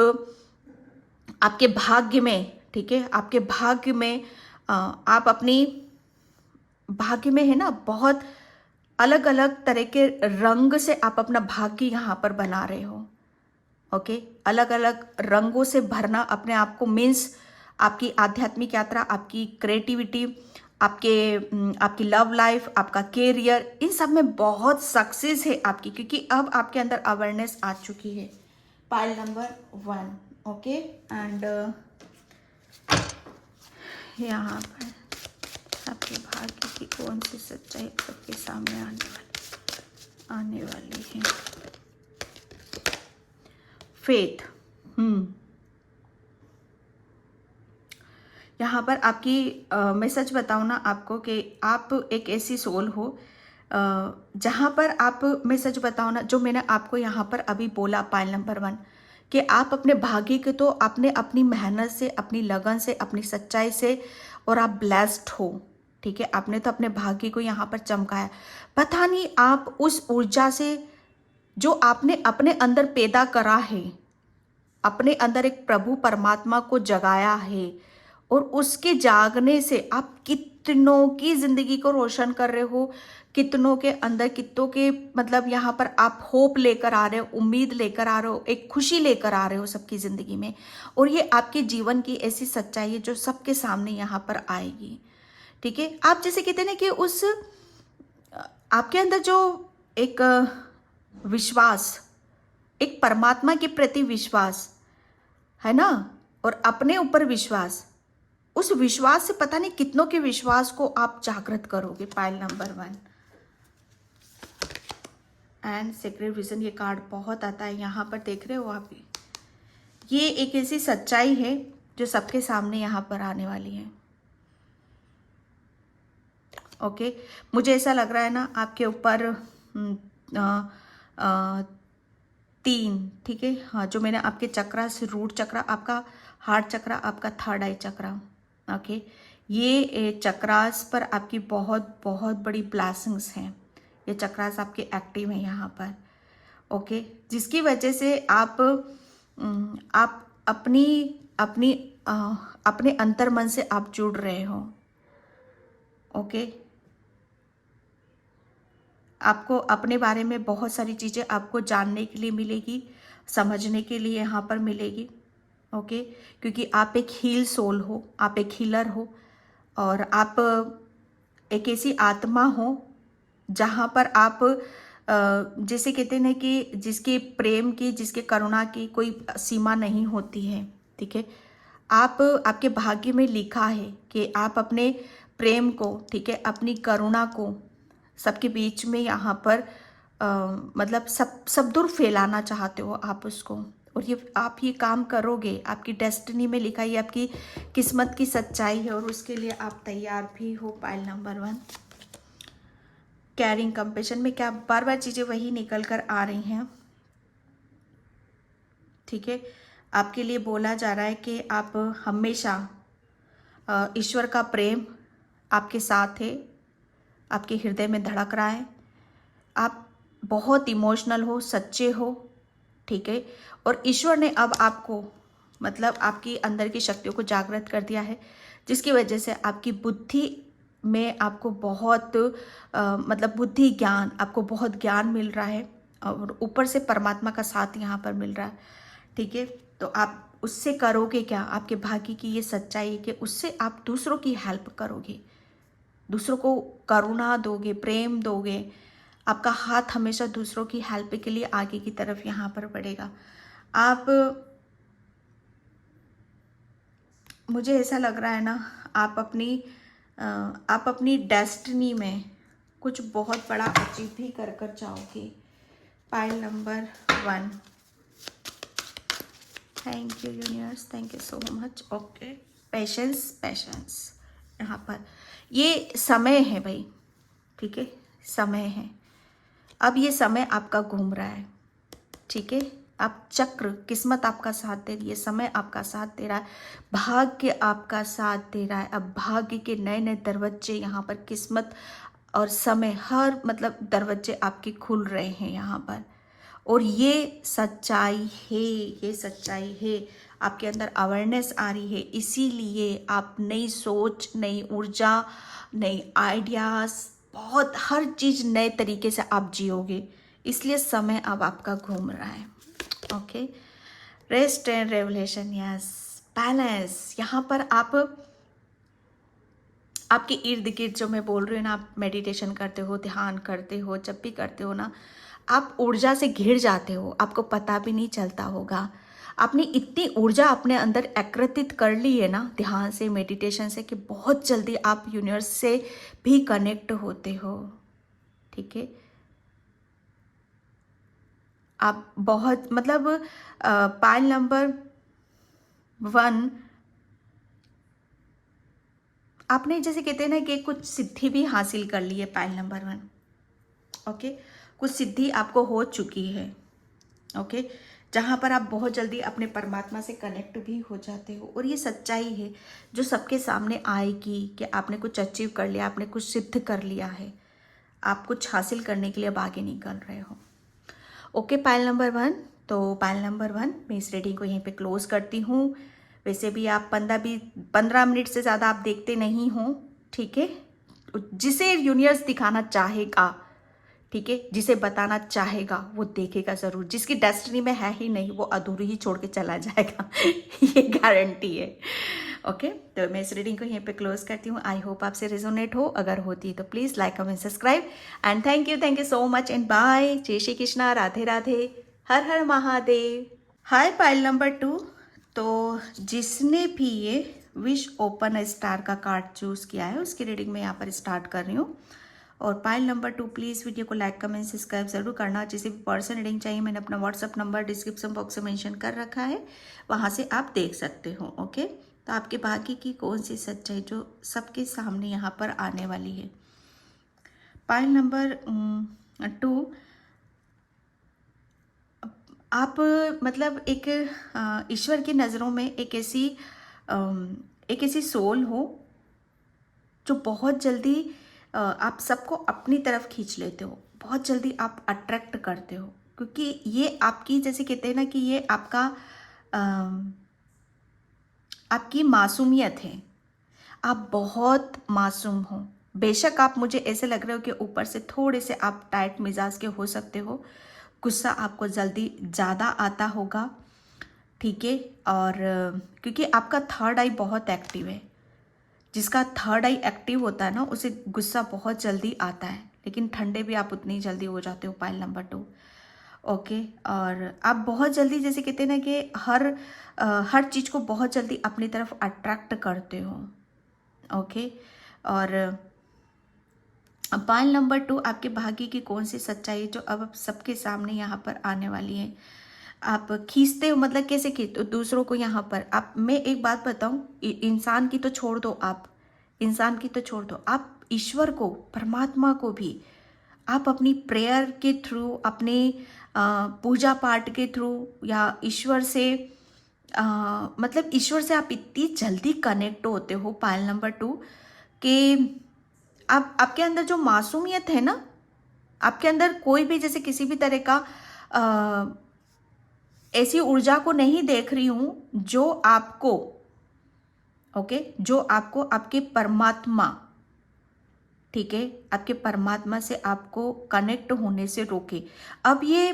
आपके भाग्य में, ठीक है, आपके भाग्य में आप अपनी भाग्य में है ना, बहुत अलग अलग तरह के रंग से आप अपना भाग्य यहाँ पर बना रहे हो। ओके, अलग अलग रंगों से भरना अपने आप को मीन्स आपकी आध्यात्मिक यात्रा, आपकी क्रिएटिविटी, आपकी लव लाइफ, आपका कैरियर, इन सब में बहुत सक्सेस है आपकी, क्योंकि अब आपके अंदर अवेयरनेस आ चुकी है। Pile number 1, okay. एंड यहाँ पर आपके भाग्य की कौन सी सच्चाई सबके सामने आने वाली है। फेथ, यहाँ पर आपकी मैं सच बताऊँ ना आपको कि आप एक ऐसी सोल हो जहाँ पर आप, मैं सच बताऊँ ना, जो मैंने आपको यहाँ पर अभी बोला पाइल नंबर 1, कि आप अपने भाग्य के तो आपने अपनी मेहनत से, अपनी लगन से, अपनी सच्चाई से, और आप ब्लेस्ड हो, ठीक है। आपने तो अपने भाग्य को यहाँ पर चमकाया। पता नहीं आप उस ऊर्जा से जो आपने अपने अंदर पैदा करा है, अपने अंदर एक प्रभु परमात्मा को जगाया है, और उसके जागने से आप कितनों की जिंदगी को रोशन कर रहे हो, कितनों के अंदर, कितनों के मतलब यहाँ पर आप होप लेकर आ रहे हो, उम्मीद लेकर आ रहे हो, एक खुशी लेकर आ रहे हो सबकी जिंदगी में। और ये आपके जीवन की ऐसी सच्चाई है जो सबके सामने यहाँ पर आएगी, ठीक है। आप जैसे कहते हैं ना कि उस आपके अंदर जो एक विश्वास, एक परमात्मा के प्रति विश्वास है ना, और अपने ऊपर विश्वास, उस विश्वास से पता नहीं कितनों के विश्वास को आप जागृत करोगे। Pile number 1 and secret vision, ये कार्ड बहुत आता है यहाँ पर, देख रहे हो आप। ये एक ऐसी सच्चाई है जो सबके सामने यहाँ पर आने वाली है। ओके, मुझे ऐसा लग रहा है ना आपके ऊपर 3, ठीक है, हाँ, जो मैंने आपके चक्रा से, रूट चक्रा आपका, हार्ट चक्रा आपका, थर्ड आई चक्रा, ओके, ये चक्रास पर आपकी बहुत बहुत बड़ी ब्लेसिंग्स हैं। ये चक्रास आपके एक्टिव हैं यहाँ पर, ओके, जिसकी वजह से आप अपनी अपनी अपने अंतर्मन से आप जुड़ रहे हो, ओके। आपको अपने बारे में बहुत सारी चीज़ें आपको जानने के लिए मिलेगी, समझने के लिए यहाँ पर मिलेगी। ओके, क्योंकि आप एक हील सोल हो, आप एक हीलर हो, और आप एक ऐसी आत्मा हो जहाँ पर आप जैसे कहते हैं ना कि जिसके प्रेम की, जिसके करुणा की कोई सीमा नहीं होती है। ठीक है, आप, आपके भाग्य में लिखा है कि आप अपने प्रेम को, ठीक है, अपनी करुणा को सबके बीच में यहाँ पर मतलब सब दूर फैलाना चाहते हो आप उसको, और ये आप ये काम करोगे। आपकी डेस्टिनी में लिखा है, आपकी किस्मत की सच्चाई है, और उसके लिए आप तैयार भी हो। पाइल नंबर 1, कैरिंग कंपेशन में क्या बार बार चीज़ें वही निकल कर आ रही हैं। ठीक है, आपके लिए बोला जा रहा है कि आप हमेशा ईश्वर का प्रेम आपके साथ है, आपके हृदय में धड़क रहा है। आप बहुत इमोशनल हो, सच्चे हो। ठीक है, और ईश्वर ने अब आपको मतलब आपकी अंदर की शक्तियों को जागृत कर दिया है, जिसकी वजह से आपकी बुद्धि में आपको बहुत मतलब बुद्धि ज्ञान, आपको बहुत ज्ञान मिल रहा है, और ऊपर से परमात्मा का साथ यहाँ पर मिल रहा है। ठीक है, तो आप उससे करोगे क्या? आपके भाग्य की ये सच्चाई है कि उससे आप दूसरों की हेल्प करोगे, दूसरों को करुणा दोगे, प्रेम दोगे। आपका हाथ हमेशा दूसरों की हेल्प के लिए आगे की तरफ यहाँ पर बढ़ेगा। आप, मुझे ऐसा लग रहा है ना, आप अपनी डेस्टिनी में कुछ बहुत बड़ा अचीव भी कर कर जाओगे। Pile number 1, thank you universe, thank you so much. Okay, patience, patience यहाँ पर ये समय है भाई। ठीक है, समय है, अब ये समय आपका घूम रहा है। ठीक है, आप चक्र, किस्मत आपका साथ दे रही है, समय आपका साथ दे रहा है, भाग्य आपका साथ दे रहा है। अब भाग्य के नए नए दरवाजे यहाँ पर, किस्मत और समय, हर मतलब दरवाजे आपके खुल रहे हैं यहाँ पर, और ये सच्चाई है, ये सच्चाई है। आपके अंदर अवेयरनेस आ रही है, इसीलिए आप नई सोच, नई ऊर्जा, नई आइडियाज, बहुत हर चीज़ नए तरीके से आप जियोगे, इसलिए समय अब आपका घूम रहा है। Okay, rest and revelation, yes, balance. यहाँ पर आप, आपके इर्द गिर्द जो मैं बोल रही हूँ ना, आप मेडिटेशन करते हो, ध्यान करते हो, जब भी करते हो ना, आप ऊर्जा से घिर जाते हो, आपको पता भी नहीं चलता होगा। आपने इतनी ऊर्जा अपने अंदर एकत्रित कर ली है ना ध्यान से, मेडिटेशन से, कि बहुत जल्दी आप यूनिवर्स से भी कनेक्ट होते हो। ठीक है, आप बहुत मतलब पाइल नंबर 1, आपने जैसे कहते हैं ना कि कुछ सिद्धि भी हासिल कर ली है। पाइल नंबर 1, ओके, कुछ सिद्धि आपको हो चुकी है। ओके, जहाँ पर आप बहुत जल्दी अपने परमात्मा से कनेक्ट भी हो जाते हो, और ये सच्चाई है जो सबके सामने आएगी कि आपने कुछ अचीव कर लिया, आपने कुछ सिद्ध कर लिया है, आप कुछ हासिल करने के लिए अब आगे निकल रहे हो। ओके, पाइल नंबर 1, तो पाइल नंबर 1, मैं इस रीडिंग को यहीं पे क्लोज करती हूँ। वैसे भी आप 15 मिनट से ज़्यादा आप देखते नहीं हो। ठीक है, जिसे यूनिवर्स दिखाना चाहेगा, ठीक है, जिसे बताना चाहेगा वो देखेगा ज़रूर, जिसकी डेस्टिनी में है ही नहीं वो अधूरी ही छोड़ के चला जाएगा ये गारंटी है। ओके, तो मैं इस रीडिंग को यहीं पे क्लोज करती हूँ। आई होप आपसे रेजोनेट हो, अगर होती है तो please like, comment, subscribe, and thank you so much, and bye. जय Shri Krishna, Radhe Radhe, Har Har Mahadev. Hi pile number 2, तो जिसने भी ये विश ओपन स्टार का कार्ड चूज़ किया है उसकी रीडिंग में यहाँ पर स्टार्ट कर रही हूँ। और पाइल नंबर 2, प्लीज़ वीडियो को लाइक, कमेंट, सब्सक्राइब जरूर करना। जिसे भी पर्सन रीडिंग चाहिए, मैंने अपना व्हाट्सअप नंबर डिस्क्रिप्शन बॉक्स में मेंशन कर रखा है, वहाँ से आप देख सकते हो। ओके, तो आपके भाग्य की कौन सी सच्चाई जो सबके सामने यहाँ पर आने वाली है। पाइल नंबर 2, आप मतलब एक ईश्वर की नज़रों में एक ऐसी सोल हो जो बहुत जल्दी आप सबको अपनी तरफ खींच लेते हो, बहुत जल्दी आप अट्रैक्ट करते हो, क्योंकि ये आपकी, जैसे कहते हैं ना कि ये आपकी मासूमियत है। आप बहुत मासूम हो, बेशक आप, मुझे ऐसे लग रहे हो कि ऊपर से थोड़े से आप टाइट मिजाज के हो सकते हो, गुस्सा आपको जल्दी ज़्यादा आता होगा, ठीक है। और क्योंकि आपका थर्ड आई बहुत एक्टिव है, जिसका थर्ड आई एक्टिव होता है ना, उसे गुस्सा बहुत जल्दी आता है, लेकिन ठंडे भी आप उतनी जल्दी हो जाते हो, पाइल नंबर 2। ओके। और आप बहुत जल्दी, जैसे कहते हैं ना कि हर चीज़ को बहुत जल्दी अपनी तरफ अट्रैक्ट करते हो। ओके। और पाइल नंबर 2, आपके भाग्य की कौन सी सच्चाई जो अब सबके सामने यहाँ पर आने वाली है। आप खींचते हो, मतलब कैसे खींचते हो दूसरों को यहाँ पर। आप, मैं एक बात बताऊं, इंसान की तो छोड़ दो, आप इंसान की तो छोड़ दो, आप ईश्वर को, परमात्मा को भी आप अपनी प्रेयर के थ्रू, अपने पूजा पाठ के थ्रू, या ईश्वर से मतलब ईश्वर से आप इतनी जल्दी कनेक्ट होते हो, पाइल नंबर 2, कि आप, आपके अंदर जो मासूमियत है ना, आपके अंदर कोई भी, जैसे किसी भी तरह का ऐसी ऊर्जा को नहीं देख रही हूं जो आपको, ओके, जो आपको आपके परमात्मा, ठीक है, आपके परमात्मा से आपको कनेक्ट होने से रोके। अब ये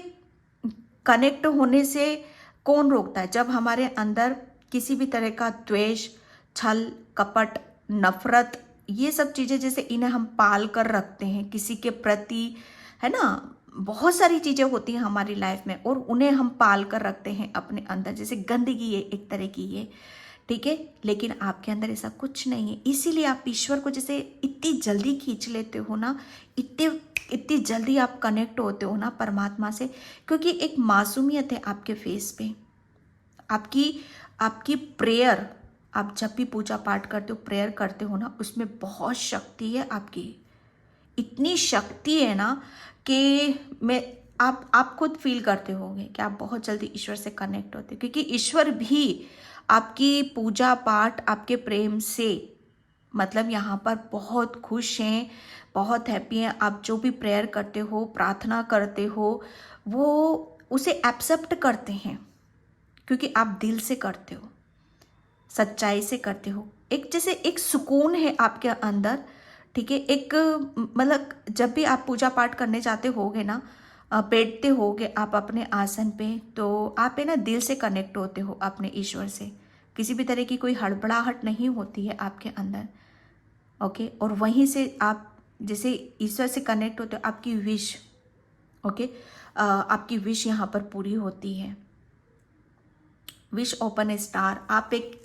कनेक्ट होने से कौन रोकता है? जब हमारे अंदर किसी भी तरह का द्वेष, छल, कपट, नफरत, ये सब चीज़ें, जैसे इन्हें हम पाल कर रखते हैं किसी के प्रति, है ना, बहुत सारी चीज़ें होती हैं हमारी लाइफ में, और उन्हें हम पाल कर रखते हैं अपने अंदर, जैसे गंदगी है एक तरह की ये, ठीक है। लेकिन आपके अंदर ऐसा कुछ नहीं है, इसीलिए आप ईश्वर को जैसे इतनी जल्दी खींच लेते हो ना, इतनी जल्दी आप कनेक्ट होते हो ना परमात्मा से, क्योंकि एक मासूमियत है आपके फेस पे। आपकी प्रेयर, आप जब भी पूजा पाठ करते हो, प्रेयर करते हो ना, उसमें बहुत शक्ति है आपकी, इतनी शक्ति है ना कि आप खुद फील करते होंगे कि आप बहुत जल्दी ईश्वर से कनेक्ट होते हो, क्योंकि ईश्वर भी आपकी पूजा पाठ, आपके प्रेम से, मतलब यहाँ पर बहुत खुश हैं, बहुत हैप्पी हैं। आप जो भी प्रेयर करते हो, प्रार्थना करते हो, वो उसे एक्सेप्ट करते हैं, क्योंकि आप दिल से करते हो, सच्चाई से करते हो। एक जैसे एक सुकून है आपके अंदर, ठीक है। एक मतलब जब भी आप पूजा पाठ करने जाते होगे ना, बैठते होगे आप अपने आसन पे, तो आप है ना दिल से कनेक्ट होते हो अपने ईश्वर से, किसी भी तरह की कोई हड़बड़ाहट नहीं होती है आपके अंदर, ओके। और वहीं से आप जैसे ईश्वर से कनेक्ट होते हो, आपकी विश, ओके, आपकी विश यहाँ पर पूरी होती है। विश ओपन ए स्टार, आप एक,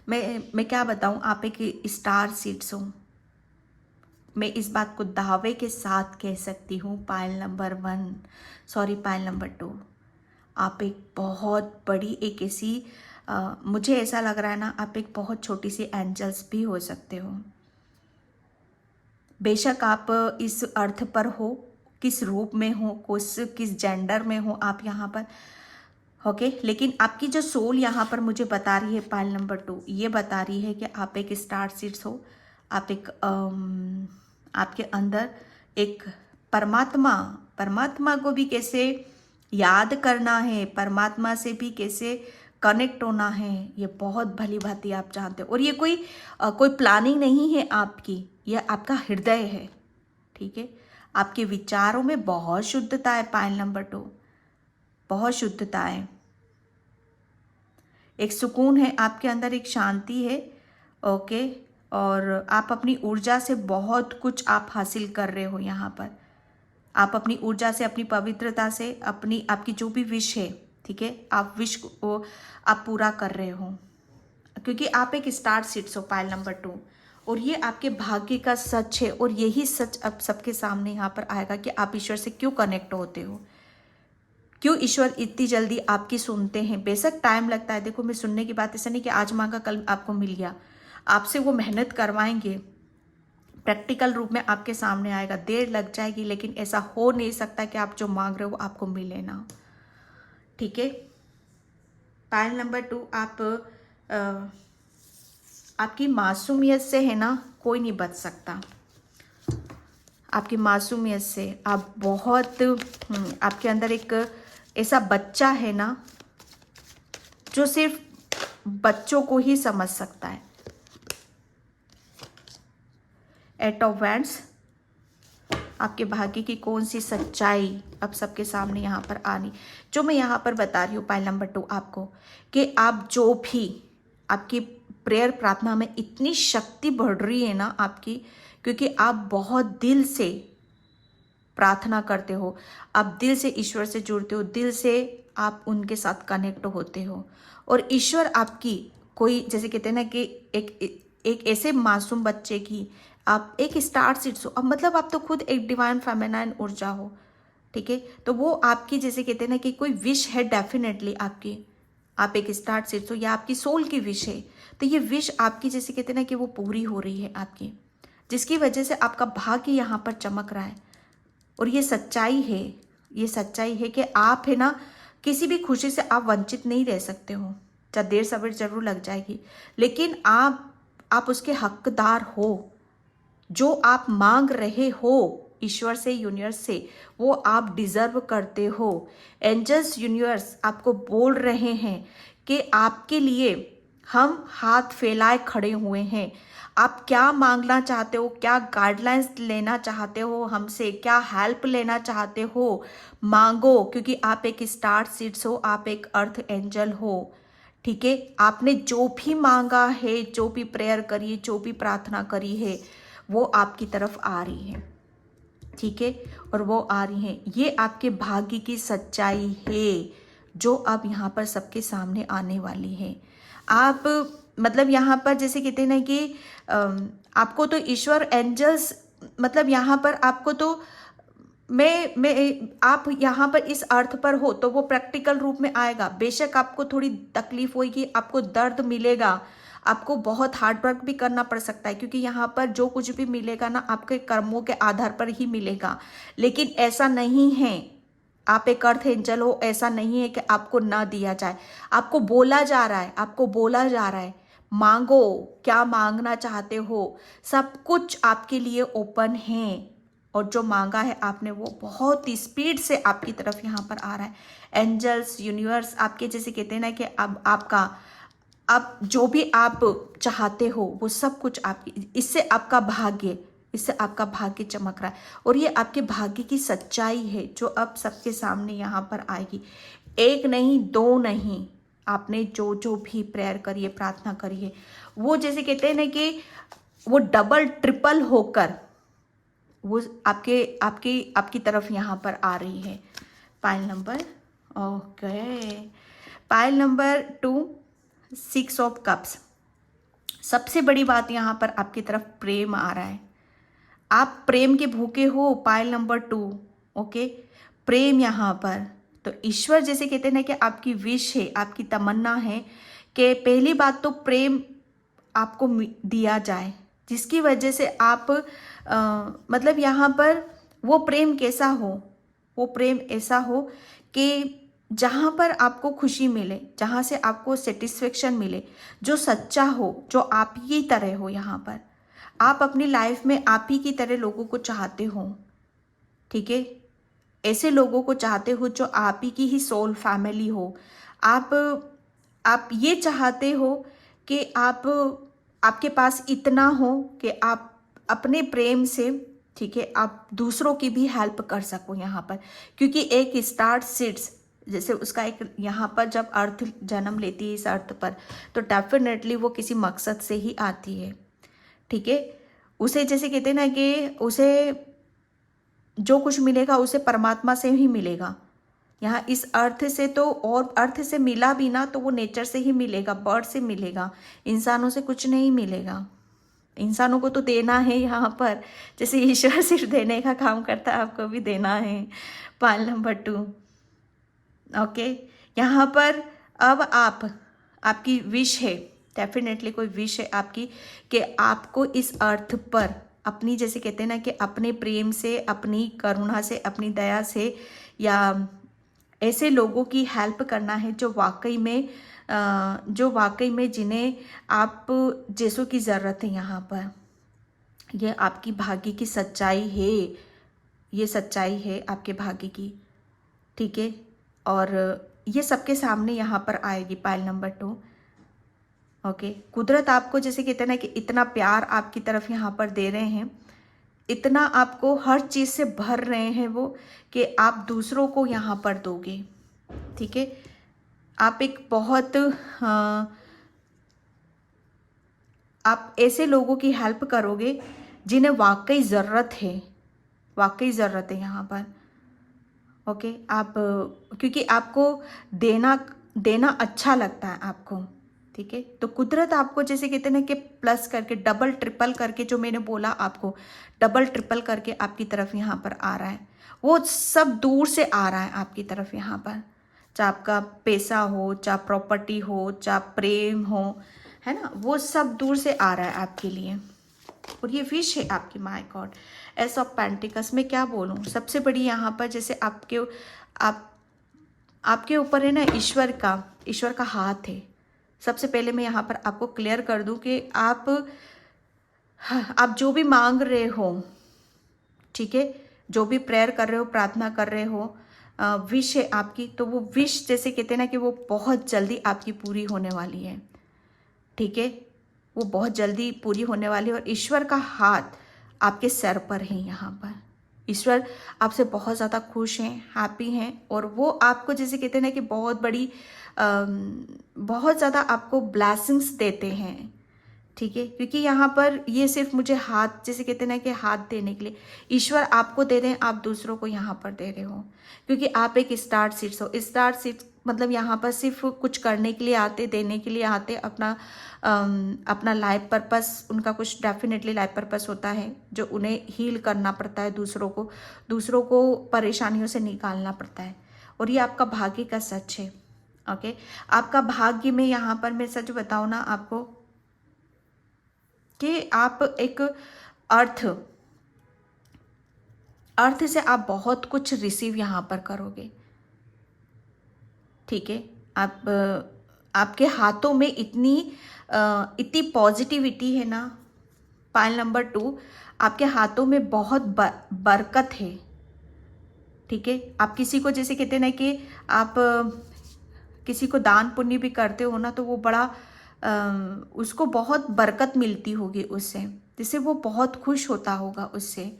मैं क्या बताऊँ, आप एक स्टार सीड्स हो। मैं इस बात को दावे के साथ कह सकती हूँ, pile number 1, sorry pile number 2, आप एक बहुत बड़ी, एक ऐसी, मुझे ऐसा लग रहा है ना, आप एक बहुत छोटी सी एंजल्स भी हो सकते हो। बेशक आप इस अर्थ पर हो, किस रूप में हो, किस जेंडर में हो आप यहाँ पर, ओके, लेकिन आपकी जो सोल यहाँ पर मुझे बता रही है, पाइल नंबर 2 ये बता रही है कि आप एक स्टार सीड्स हो। आप एक आपके अंदर एक परमात्मा को भी कैसे याद करना है, परमात्मा से भी कैसे कनेक्ट होना है, ये बहुत भली भांति आप जानते हो। और ये कोई प्लानिंग नहीं है आपकी, ये आपका हृदय है, ठीक है। आपके विचारों में बहुत शुद्धता है, पाइल नंबर 2, बहुत शुद्धता है, एक सुकून है आपके अंदर, एक शांति है, ओके। और आप अपनी ऊर्जा से बहुत कुछ आप हासिल कर रहे हो यहाँ पर, आप अपनी ऊर्जा से, अपनी पवित्रता से, आपकी जो भी विश है, ठीक है, आप विश को आप पूरा कर रहे हो, क्योंकि आप एक स्टार सीड्स हो, पाइल नंबर 2, और ये आपके भाग्य का सच है। और यही सच अब सबके सामने यहाँ पर आएगा कि आप ईश्वर से क्यों कनेक्ट होते हो, क्यों ईश्वर इतनी जल्दी आपकी सुनते हैं। बेशक टाइम लगता है, देखो मैं सुनने की बात ऐसा नहीं कि आज मांगा कल आपको मिल गया, आपसे वो मेहनत करवाएंगे, प्रैक्टिकल रूप में आपके सामने आएगा, देर लग जाएगी, लेकिन ऐसा हो नहीं सकता कि आप जो मांग रहे हो वो आपको मिले ना, ठीक है। पाइल नंबर 2, आपकी मासूमियत से है ना कोई नहीं बच सकता, आपकी मासूमियत से आप बहुत, आपके अंदर एक ऐसा बच्चा है ना जो सिर्फ बच्चों को ही समझ सकता है, 8 ऑफ वैंड्स, आपके भाग्य की कौन सी सच्चाई अब सबके सामने यहाँ पर आनी, जो मैं यहाँ पर बता रही हूँ पाइल नंबर 2 आपको, कि आप जो भी आपकी प्रेयर प्रार्थना में इतनी शक्ति बढ़ रही है ना आपकी, क्योंकि आप बहुत दिल से प्रार्थना करते हो, आप दिल से ईश्वर से जुड़ते हो, दिल से आप उनके साथ कनेक्ट होते हो, और ईश्वर आपकी कोई, जैसे कहते हैं ना कि एक ऐसे मासूम बच्चे की आप एक स्टार सीड्स हो, अब मतलब आप तो खुद एक डिवाइन फेमिनाइन ऊर्जा हो, ठीक है। तो वो आपकी, जैसे कहते हैं ना कि कोई विश है डेफिनेटली आपकी, आप एक स्टार सीड्स हो या आपकी सोल की विश है, तो ये विश आपकी, जैसे कहते हैं ना कि वो पूरी हो रही है आपकी, जिसकी वजह से आपका भाग्य यहाँ पर चमक रहा है। और ये सच्चाई है, ये सच्चाई है कि आप है ना, किसी भी खुशी से आप वंचित नहीं रह सकते हो, चाहे देर सवेर जरूर लग जाएगी, लेकिन आप उसके हकदार हो। जो आप मांग रहे हो ईश्वर से, यूनिवर्स से, वो आप डिजर्व करते हो। एंजल्स, यूनिवर्स आपको बोल रहे हैं कि आपके लिए हम हाथ फैलाए खड़े हुए हैं। आप क्या मांगना चाहते हो, क्या गाइडलाइंस लेना चाहते हो हमसे, क्या हेल्प लेना चाहते हो, मांगो, क्योंकि आप एक स्टार सीड्स हो, आप एक अर्थ एंजल हो, ठीक है। आपने जो भी मांगा है, जो भी प्रेयर करी है, जो भी प्रार्थना करी है, वो आपकी तरफ आ रही है, ठीक है, और वो आ रही है। ये आपके भाग्य की सच्चाई है, जो अब यहाँ पर सबके सामने आने वाली है। आप मतलब यहाँ पर जैसे कहते हैं ना कि आपको तो ईश्वर, एंजल्स, मतलब यहाँ पर आपको तो मैं आप यहाँ पर इस अर्थ पर हो तो वो प्रैक्टिकल रूप में आएगा। बेशक आपको थोड़ी तकलीफ होगी, आपको दर्द मिलेगा, आपको बहुत हार्ड वर्क भी करना पड़ सकता है, क्योंकि यहाँ पर जो कुछ भी मिलेगा ना आपके कर्मों के आधार पर ही मिलेगा। लेकिन ऐसा नहीं है, आप एक अर्थ एंजल हो, ऐसा नहीं है कि आपको ना दिया जाए। आपको बोला जा रहा है, आपको बोला जा रहा है, मांगो, क्या मांगना चाहते हो, सब कुछ आपके लिए ओपन है। और जो मांगा है आपने वो बहुत ही स्पीड से आपकी तरफ यहाँ पर आ रहा है। एंजल्स, यूनिवर्स आपके, जैसे कहते हैं ना कि अब आपका, अब जो भी आप चाहते हो वो सब कुछ आपकी, इससे आपका भाग्य, इससे आपका भाग्य चमक रहा है। और ये आपके भाग्य की सच्चाई है जो अब सबके सामने यहाँ पर आएगी। एक नहीं, दो नहीं, आपने जो जो भी प्रेयर करी है, प्रार्थना करी है, वो जैसे कहते हैं ना कि वो डबल ट्रिपल होकर वो आपके आपकी आपकी तरफ यहाँ पर आ रही है। Pile number, okay, pile number 2, 6 of cups. सबसे बड़ी बात यहाँ पर आपकी तरफ प्रेम आ रहा है, आप प्रेम के भूखे हो। पाइल नंबर 2, ओके, प्रेम यहाँ पर तो ईश्वर, जैसे कहते हैं ना कि आपकी विश है, आपकी तमन्ना है कि पहली बात तो प्रेम आपको दिया जाए, जिसकी वजह से आप मतलब यहाँ पर वो प्रेम कैसा हो, वो प्रेम ऐसा हो कि जहाँ पर आपको खुशी मिले, जहाँ से आपको सेटिस्फेक्शन मिले, जो सच्चा हो, जो आप ही तरह हो। यहाँ पर आप अपनी लाइफ में आप ही की तरह लोगों को चाहते हो, ठीक है, ऐसे लोगों को चाहते हो जो आप ही की ही सोल फैमिली हो। आप ये चाहते हो कि आपके पास इतना हो कि आप अपने प्रेम से, ठीक है, आप दूसरों की भी हेल्प कर सको यहाँ पर, क्योंकि एक स्टार सीड्स, जैसे उसका एक यहाँ पर जब अर्थ जन्म लेती है इस अर्थ पर, तो डेफिनेटली वो किसी मकसद से ही आती है, ठीक है। उसे, जैसे कहते हैं ना कि उसे जो कुछ मिलेगा उसे परमात्मा से ही मिलेगा। यहाँ इस अर्थ से तो, और अर्थ से मिला भी ना तो वो नेचर से ही मिलेगा, बर्ड से मिलेगा, इंसानों से कुछ नहीं मिलेगा। इंसानों को तो देना है यहाँ पर, जैसे ईश्वर सिर्फ देने का काम करता है, आपको भी देना है। पाइल नंबर 2, ओके, यहाँ पर अब आपकी विश है, डेफिनेटली कोई विश है आपकी, कि आपको इस अर्थ पर अपनी, जैसे कहते हैं ना कि अपने प्रेम से, अपनी करुणा से, अपनी दया से, या ऐसे लोगों की हेल्प करना है जो वाकई में जिन्हें आप जैसों की ज़रूरत है। यहाँ पर यह आपकी भाग्य की सच्चाई है, ये सच्चाई है आपके भाग्य की, ठीक है। और ये सबके सामने यहाँ पर आएगी। पाइल नंबर 2, ओके, कुदरत आपको, जैसे कहते हैं ना कि इतना प्यार आपकी तरफ यहाँ पर दे रहे हैं इतना आपको हर चीज़ से भर रहे हैं वो कि आप दूसरों को यहाँ पर दोगे, ठीक है। आप एक बहुत आप ऐसे लोगों की हेल्प करोगे जिन्हें वाकई ज़रूरत है, वाकई ज़रूरत है यहाँ पर। ओके, आप क्योंकि आपको देना देना अच्छा लगता है आपको, ठीक है। तो कुदरत आपको जैसे कहते हैं ना कि प्लस करके डबल ट्रिपल करके, जो मैंने बोला आपको डबल ट्रिपल करके आपकी तरफ यहाँ पर आ रहा है। वो सब दूर से आ रहा है आपकी तरफ यहाँ पर, चाहे आपका पैसा हो, चाहे प्रॉपर्टी हो, चाहे प्रेम हो, है ना, वो सब दूर से आ रहा है आपके लिए। और ये विश है आपकी, my God. S of pentacles में क्या बोलूँ, सबसे बड़ी यहाँ पर जैसे आपके ऊपर है ना ईश्वर का हाथ है। सबसे पहले मैं यहाँ पर आपको क्लियर कर दूं कि आप जो भी मांग रहे हो, ठीक है, जो भी प्रेयर कर रहे हो, प्रार्थना कर रहे हो, विश है आपकी, तो वो विश जैसे कहते हैं ना कि वो बहुत जल्दी आपकी पूरी होने वाली है, ठीक है। वो बहुत जल्दी पूरी होने वाली है और ईश्वर का हाथ आपके सर पर है यहाँ पर। ईश्वर आपसे बहुत ज़्यादा खुश हैं, हैप्पी हैं, और वो आपको जैसे कहते हैं ना कि बहुत ज़्यादा आपको ब्लेसिंग्स देते हैं, ठीक है। क्योंकि यहाँ पर ये सिर्फ मुझे हाथ जैसे कहते हैं ना कि हाथ देने के लिए ईश्वर आपको दे रहे हैं, आप दूसरों को यहाँ पर दे रहे हो, क्योंकि आप एक स्टार्ट सीड्स हो। स्टार्ट सीड्स मतलब यहाँ पर सिर्फ कुछ करने के लिए आते, देने के लिए आते, अपना लाइफ पर्पस, उनका कुछ डेफिनेटली लाइफ पर्पस होता है जो उन्हें हील करना पड़ता है, दूसरों को परेशानियों से निकालना पड़ता है। और ये आपका भाग्य का सच है, ओके। आपका भाग्य में यहाँ पर मैं सच बताऊँ ना आपको कि आप एक अर्थ से आप बहुत कुछ रिसीव यहाँ पर करोगे, ठीक है। आपके हाथों में इतनी पॉजिटिविटी है ना। पाइल नंबर 2, आपके हाथों में बहुत बरकत है, ठीक है। आप किसी को जैसे कहते हैं ना कि आप किसी को दान पुण्य भी करते हो ना, तो वो बड़ा उसको बहुत बरकत मिलती होगी उससे, जिससे वो बहुत खुश होता होगा उससे,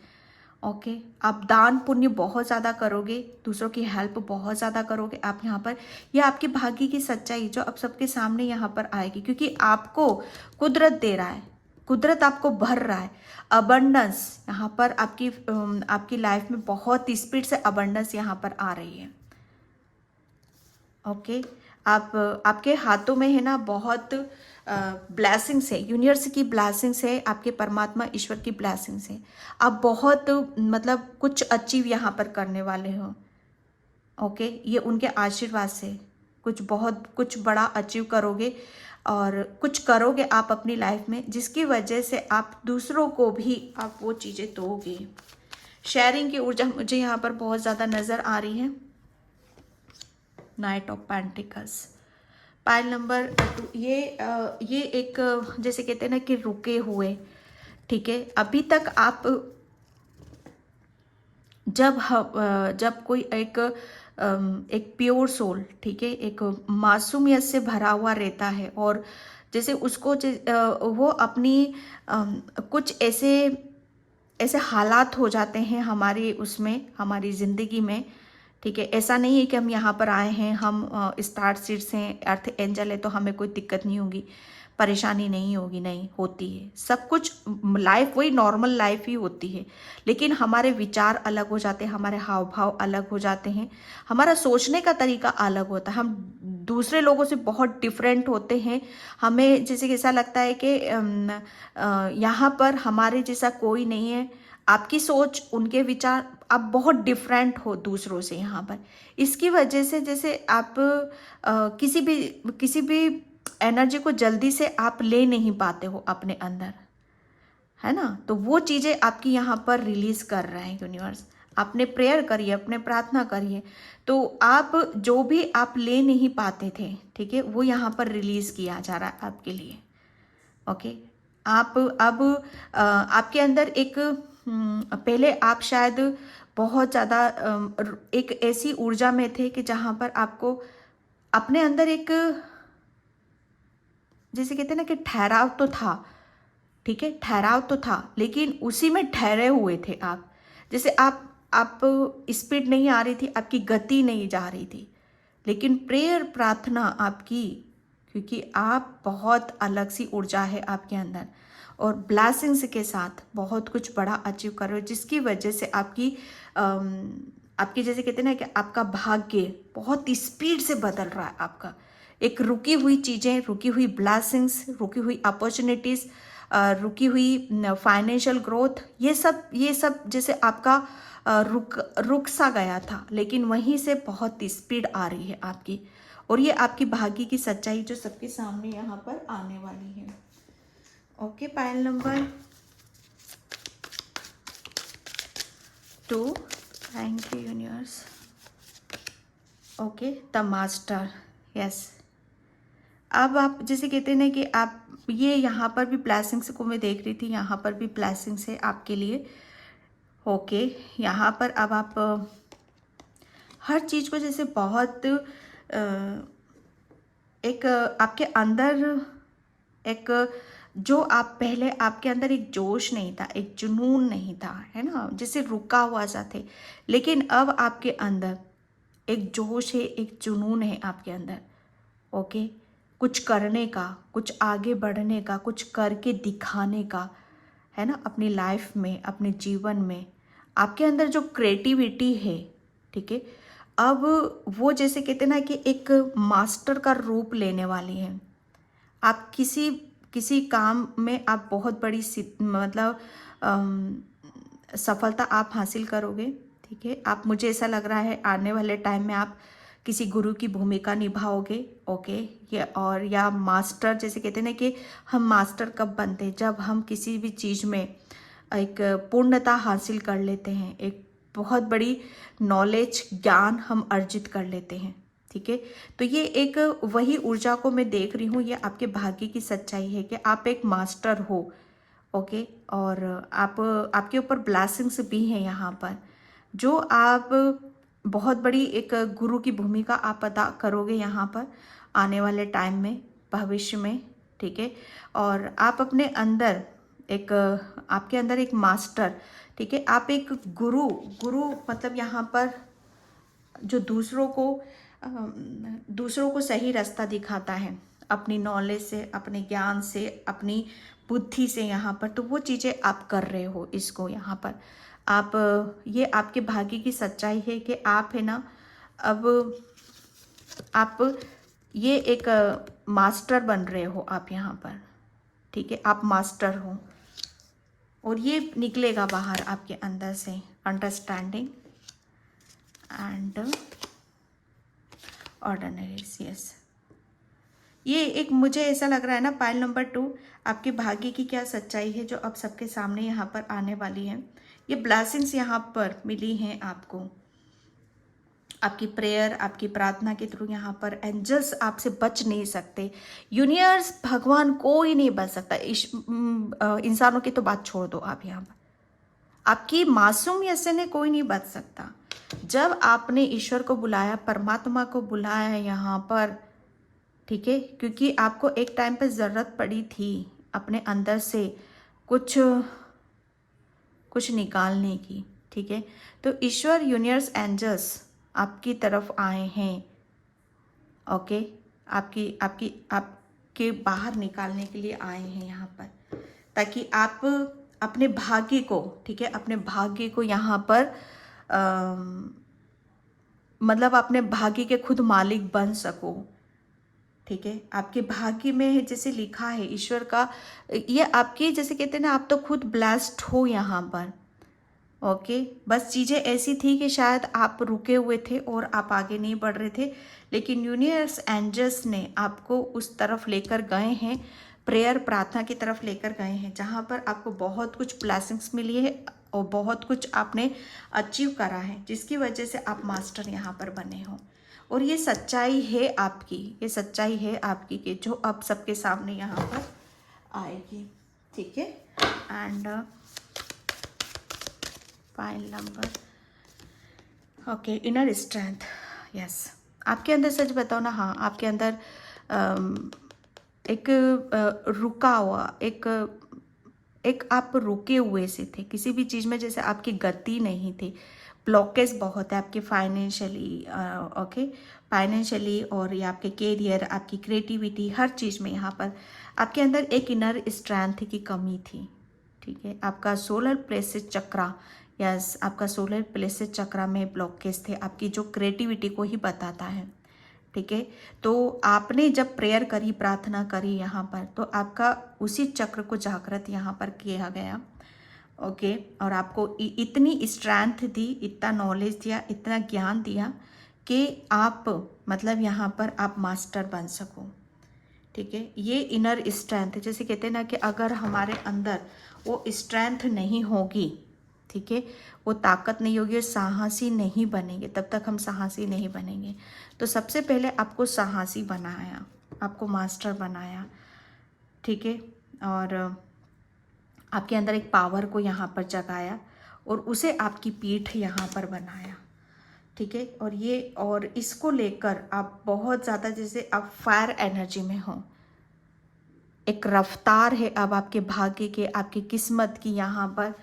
ओके। आप दान पुण्य बहुत ज़्यादा करोगे, दूसरों की हेल्प बहुत ज़्यादा करोगे आप यहाँ पर। यह आपकी भाग्य की सच्चाई जो अब सबके सामने यहाँ पर आएगी, क्योंकि आपको कुदरत दे रहा है, कुदरत आपको भर रहा है। अबंडेंस यहाँ पर आपकी लाइफ में बहुत स्पीड से अबंडेंस यहाँ पर आ रही है, ओके। आपके हाथों में है ना बहुत ब्लेसिंग्स है, यूनिवर्स की ब्लेसिंग्स है, आपके परमात्मा ईश्वर की ब्लेसिंग्स है। आप बहुत मतलब कुछ अचीव यहाँ पर करने वाले हो, ओके। ये उनके आशीर्वाद से कुछ बड़ा अचीव करोगे, और कुछ करोगे आप अपनी लाइफ में, जिसकी वजह से आप दूसरों को भी आप वो चीज़ें दोगे। शेयरिंग की ऊर्जा मुझे यहाँ पर बहुत ज़्यादा नज़र आ रही है। Night of pentacles, pile number 2, ये एक जैसे कहते हैं ना कि रुके हुए, ठीक है। अभी तक आप जब कोई एक प्योर सोल, ठीक है, एक मासूमियत से भरा हुआ रहता है, और जैसे उसको वो अपनी कुछ ऐसे हालात हो जाते हैं हमारी ज़िंदगी में, ठीक है। ऐसा नहीं है कि हम यहाँ पर आए हैं, हम स्टार सीड्स हैं, अर्थ एंजल है, तो हमें कोई दिक्कत नहीं होगी, परेशानी नहीं होगी, नहीं होती है। सब कुछ लाइफ वही नॉर्मल लाइफ ही होती है, लेकिन हमारे विचार अलग हो जाते हैं, हमारे हाव भाव अलग हो जाते हैं, हमारा सोचने का तरीका अलग होता है, हम दूसरे लोगों से बहुत डिफरेंट होते हैं। हमें जैसे ऐसा लगता है कि यहाँ पर हमारे जैसा कोई नहीं है। आपकी सोच, उनके विचार, आप बहुत डिफरेंट हो दूसरों से यहाँ पर। इसकी वजह से जैसे आप किसी भी एनर्जी को जल्दी से आप ले नहीं पाते हो अपने अंदर, है ना। तो वो चीज़ें आपकी यहाँ पर रिलीज कर रहे हैं यूनिवर्स। आपने प्रेयर करिए, अपने प्रार्थना करिए, तो आप जो भी आप ले नहीं पाते थे, ठीक है, वो यहाँ पर रिलीज किया जा रहा है आपके लिए, ओके। आप अब आपके अंदर पहले आप शायद बहुत ज़्यादा एक ऐसी ऊर्जा में थे कि जहाँ पर आपको अपने अंदर एक जैसे कहते हैं ना कि ठहराव तो था, ठीक है, ठहराव तो था लेकिन उसी में ठहरे हुए थे आप। जैसे आप स्पीड नहीं आ रही थी, आपकी गति नहीं जा रही थी, लेकिन प्रेयर प्रार्थना आपकी, क्योंकि आप बहुत अलग सी ऊर्जा है आपके अंदर और ब्लेसिंग्स के साथ बहुत कुछ बड़ा अचीव कर रहे हो, जिसकी वजह से आपकी जैसे कहते हैं ना कि आपका भाग्य बहुत स्पीड से बदल रहा है। आपका एक रुकी हुई चीज़ें, रुकी हुई ब्लेसिंग्स, रुकी हुई अपॉर्चुनिटीज़, रुकी हुई फाइनेंशियल ग्रोथ, ये सब जैसे आपका रुक सा गया था, लेकिन वहीं से बहुत स्पीड आ रही है आपकी। और ये आपकी भाग्य की सच्चाई जो सबके सामने यहाँ पर आने वाली है। Okay, pile number 2, thank you universe. Okay, the master, yes. अब आप जैसे कहते हैं ना कि आप ये यहाँ पर भी ब्लेसिंग्स को मैं देख रही थी, यहाँ पर भी ब्लेसिंग्स है आपके लिए। ओके, यहाँ पर अब आप हर चीज़ को जैसे बहुत एक आपके अंदर एक जो आप पहले आपके अंदर एक जोश नहीं था, एक जुनून नहीं था, है ना, जैसे रुका हुआ सा थे, लेकिन अब आपके अंदर एक जोश है, एक जुनून है आपके अंदर। ओके, कुछ करने का, कुछ आगे बढ़ने का, कुछ करके दिखाने का, है ना, अपनी लाइफ में, अपने जीवन में आपके अंदर जो क्रिएटिविटी है, ठीक है, अब वो जैसे कहते हैं ना कि एक मास्टर का रूप लेने वाली है। आप किसी काम में आप बहुत बड़ी मतलब सफलता आप हासिल करोगे, ठीक है। आप, मुझे ऐसा लग रहा है आने वाले टाइम में आप किसी गुरु की भूमिका निभाओगे। ओके, या मास्टर, जैसे कहते हैं ना कि हम मास्टर कब बनते हैं, जब हम किसी भी चीज़ में एक पूर्णता हासिल कर लेते हैं, एक बहुत बड़ी नॉलेज, ज्ञान हम अर्जित कर लेते हैं, ठीक है। तो ये एक वही ऊर्जा को मैं देख रही हूँ, ये आपके भाग्य की सच्चाई है कि आप एक मास्टर हो। ओके, और आपके ऊपर ब्लेसिंग्स भी हैं यहाँ पर, जो आप बहुत बड़ी एक गुरु की भूमिका आप अदा करोगे यहाँ पर आने वाले टाइम में, भविष्य में, ठीक है। और आप अपने अंदर एक, आपके अंदर एक मास्टर, ठीक है, आप एक गुरु मतलब यहाँ पर जो दूसरों को सही रास्ता दिखाता है अपनी नॉलेज से, अपने ज्ञान से, अपनी बुद्धि से यहाँ पर, तो वो चीज़ें आप कर रहे हो इसको यहाँ पर आप, ये आपके भाग्य की सच्चाई है कि आप, है ना, अब आप ये एक मास्टर बन रहे हो आप यहाँ पर, ठीक है, आप मास्टर हो और ये निकलेगा बाहर आपके अंदर से, अंडरस्टैंडिंग एंड ऑर्डिनरीज, यस। ये एक, मुझे ऐसा लग रहा है ना, पायल नंबर 2, आपके भाग्य की क्या सच्चाई है जो अब सबके सामने यहाँ पर आने वाली है। ये ब्लेसिंग्स यहाँ पर मिली हैं आपको, आपकी प्रेयर, आपकी प्रार्थना के थ्रू। यहाँ पर एंजल्स आपसे बच नहीं सकते, यूनिवर्स, भगवान, कोई नहीं बच सकता। इंसानों की तो बात छोड़ दो आप, यहाँ पर आपकी मासूमियत से ने कोई नहीं बच सकता। जब आपने ईश्वर को बुलाया, परमात्मा को बुलाया यहाँ पर, ठीक है, क्योंकि आपको एक टाइम पे ज़रूरत पड़ी थी अपने अंदर से कुछ निकालने की, ठीक है। तो ईश्वर, यूनिवर्स, एंजल्स आपकी तरफ आए हैं। ओके, आपके बाहर निकालने के लिए आए हैं यहाँ पर, ताकि आप अपने भाग्य को, ठीक है, अपने भाग्य को यहाँ पर मतलब अपने भाग्य के खुद मालिक बन सको, ठीक है। आपके भाग्य में जैसे लिखा है ईश्वर का, ये आपकी, जैसे कहते हैं ना, आप तो खुद ब्लेस्ड हो यहाँ पर। ओके, बस चीज़ें ऐसी थी कि शायद आप रुके हुए थे और आप आगे नहीं बढ़ रहे थे, लेकिन यूनिवर्स, एंजल्स ने आपको उस तरफ लेकर गए हैं, प्रेयर, प्रार्थना की तरफ लेकर गए हैं, जहाँ पर आपको बहुत कुछ ब्लेसिंग्स मिली है और बहुत कुछ आपने अचीव करा है, जिसकी वजह से आप मास्टर यहाँ पर बने हो। और ये सच्चाई है आपकी, ये सच्चाई है आपकी कि जो अब सबके सामने यहाँ पर आएगी, ठीक है। And file number, okay, inner strength, yes. आपके अंदर, सच बताओ ना, हाँ, आपके अंदर एक रुका हुआ, एक एक आप रुके हुए से थे किसी भी चीज़ में, जैसे आपकी गति नहीं थी, ब्लॉकेज बहुत है आपके फाइनेंशियली, ओके, फाइनेंशियली, और ये आपके कैरियर, आपकी क्रिएटिविटी, हर चीज़ में यहाँ पर आपके अंदर एक इनर स्ट्रेंथ की कमी थी। ठीक है, आपका सोलर प्लेसेस चक्रा, यस, आपका सोलर प्लेसेस चक्रा में ब्लॉकेज थे, आपकी जो क्रिएटिविटी को ही बताता है। ठीक है, तो आपने जब प्रेयर करी, प्रार्थना करी यहाँ पर, तो आपका उसी चक्र को जागृत यहाँ पर किया गया। ओके, और आपको इतनी स्ट्रेंथ दी, इतना नॉलेज दिया, इतना ज्ञान दिया कि आप मतलब यहाँ पर आप मास्टर बन सको। ठीक है, ये इनर स्ट्रेंथ, जैसे कहते हैं ना कि अगर हमारे अंदर वो स्ट्रेंथ नहीं होगी, ठीक है, वो ताकत नहीं होगी, साहसी नहीं बनेंगे, तब तक हम साहसी नहीं बनेंगे। तो सबसे पहले आपको साहसी बनाया, आपको मास्टर बनाया। ठीक है, और आपके अंदर एक पावर को यहाँ पर जगाया और उसे आपकी पीठ यहाँ पर बनाया। ठीक है, और ये और इसको लेकर आप बहुत ज़्यादा, जैसे आप फायर एनर्जी में हो, एक रफ्तार है अब आपके भाग्य के, आपकी किस्मत की। यहाँ पर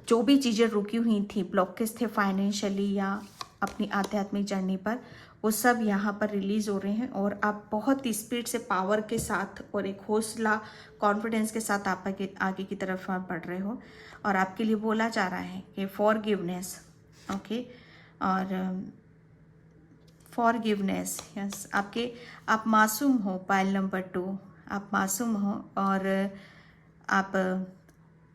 जो भी चीज़ें रुकी हुई थी, ब्लॉकेज थे फाइनेंशियली या अपनी आध्यात्मिक जर्नी पर, वो सब यहाँ पर रिलीज़ हो रहे हैं और आप बहुत स्पीड से, पावर के साथ और एक हौसला, कॉन्फिडेंस के साथ आप आगे की तरफ बढ़ रहे हो। और आपके लिए बोला जा रहा है कि फॉरगिवनेस, ओके, और फॉरगिवनेस, यस, आप मासूम हो। पाइल नंबर 2, आप मासूम हो और आप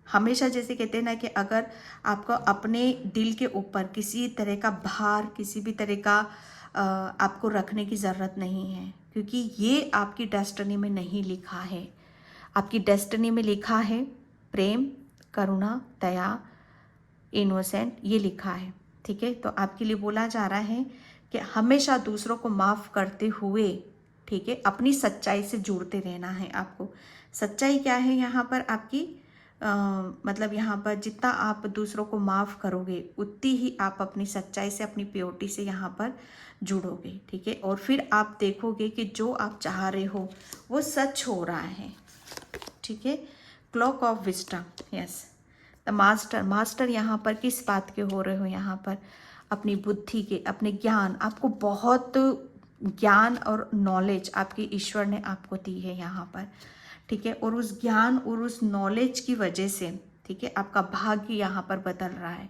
हमेशा, जैसे कहते हैं ना कि अगर आपको अपने दिल के ऊपर किसी तरह का भार, किसी भी तरह का आपको रखने की ज़रूरत नहीं है, क्योंकि ये आपकी डेस्टिनी में नहीं लिखा है। आपकी डेस्टिनी में लिखा है प्रेम, करुणा, दया, इनोसेंट, ये लिखा है। ठीक है, तो आपके लिए बोला जा रहा है कि हमेशा दूसरों को माफ़ करते हुए, ठीक है, अपनी सच्चाई से जुड़ते रहना है आपको। सच्चाई क्या है यहाँ पर आपकी, मतलब यहाँ पर जितना आप दूसरों को माफ़ करोगे, उतनी ही आप अपनी सच्चाई से, अपनी प्योरिटी से यहाँ पर जुड़ोगे। ठीक है, और फिर आप देखोगे कि जो आप चाह रहे हो वो सच हो रहा है। ठीक है, clock of wisdom, yes, the master यहाँ पर किस बात के हो रहे हो, यहाँ पर अपनी बुद्धि के, अपने ज्ञान, आपको बहुत ज्ञान और नॉलेज आपके ईश्वर ने आपको दी है यहाँ पर। ठीक है, और उस ज्ञान और उस नॉलेज की वजह से, ठीक है, आपका भाग्य यहाँ पर बदल रहा है।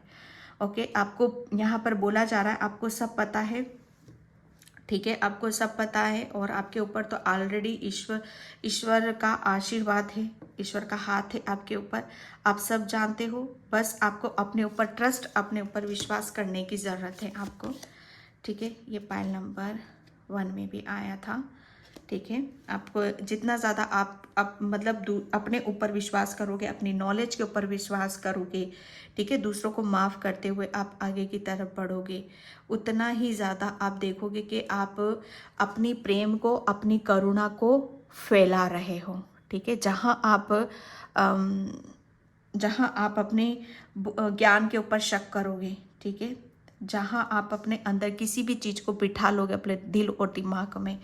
ओके, आपको यहाँ पर बोला जा रहा है आपको सब पता है। ठीक है, आपको सब पता है और आपके ऊपर तो ऑलरेडी ईश्वर का आशीर्वाद है, ईश्वर का हाथ है आपके ऊपर, आप सब जानते हो। बस आपको अपने ऊपर ट्रस्ट, अपने ऊपर विश्वास करने की ज़रूरत है आपको। ठीक है, ये पाइल नंबर 1 में भी आया था। ठीक है, आपको जितना ज़्यादा आप मतलब अपने ऊपर विश्वास करोगे, अपनी नॉलेज के ऊपर विश्वास करोगे, ठीक है, दूसरों को माफ़ करते हुए आप आगे की तरफ बढ़ोगे, उतना ही ज़्यादा आप देखोगे कि आप अपनी प्रेम को, अपनी करुणा को फैला रहे हो। ठीक है, जहाँ आप अपने ज्ञान के ऊपर शक करोगे, ठीक है, जहाँ आप अपने अंदर किसी भी चीज़ को बिठा लोगे अपने दिल और दिमाग में,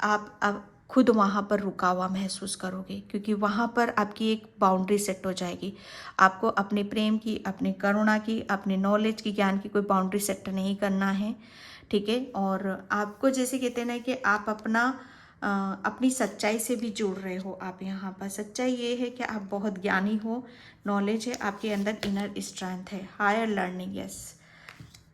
आप अब खुद वहाँ पर रुका हुआ महसूस करोगे, क्योंकि वहाँ पर आपकी एक बाउंड्री सेट हो जाएगी। आपको अपने प्रेम की, अपनी करुणा की, अपने नॉलेज की, ज्ञान की कोई बाउंड्री सेट नहीं करना है। ठीक है, और आपको जैसे कहते हैं ना कि आप अपनी सच्चाई से भी जुड़ रहे हो। आप यहाँ पर सच्चाई ये है कि आप बहुत ज्ञानी हो, नॉलेज है आपके अंदर, इनर स्ट्रेंथ है, हायर लर्निंग, यस,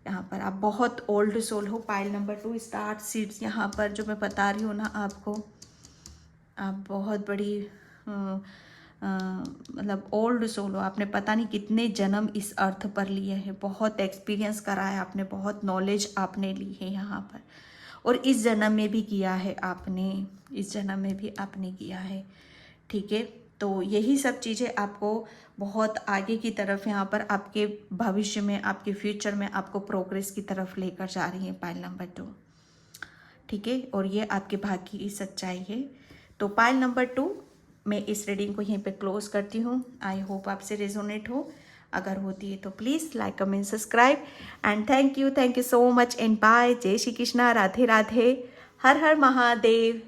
यहाँ पर आप बहुत ओल्ड सोल हो। पाइल नंबर 2, स्टार्ट सीड्स, यहाँ पर जो मैं बता रही हूँ ना आपको, आप बहुत बड़ी मतलब ओल्ड सोल हो। आपने पता नहीं कितने जन्म इस अर्थ पर लिए हैं, बहुत एक्सपीरियंस करा है आपने, बहुत नॉलेज आपने ली है यहाँ पर, और इस जन्म में भी किया है आपने, इस जन्म में भी आपने किया है। ठीक है, तो यही सब चीज़ें आपको बहुत आगे की तरफ, यहाँ पर आपके भविष्य में, आपके फ्यूचर में आपको प्रोग्रेस की तरफ लेकर जा रही है पाइल नंबर 2। ठीक है, और ये आपके भाग्य की सच्चाई है। तो पाइल नंबर 2, मैं इस रीडिंग को यहीं पे क्लोज करती हूँ। आई होप आपसे रेजोनेट हो, अगर होती है तो please like, comment, subscribe and thank you so much and bye. जय श्री कृष्णा, राधे राधे, हर हर महादेव।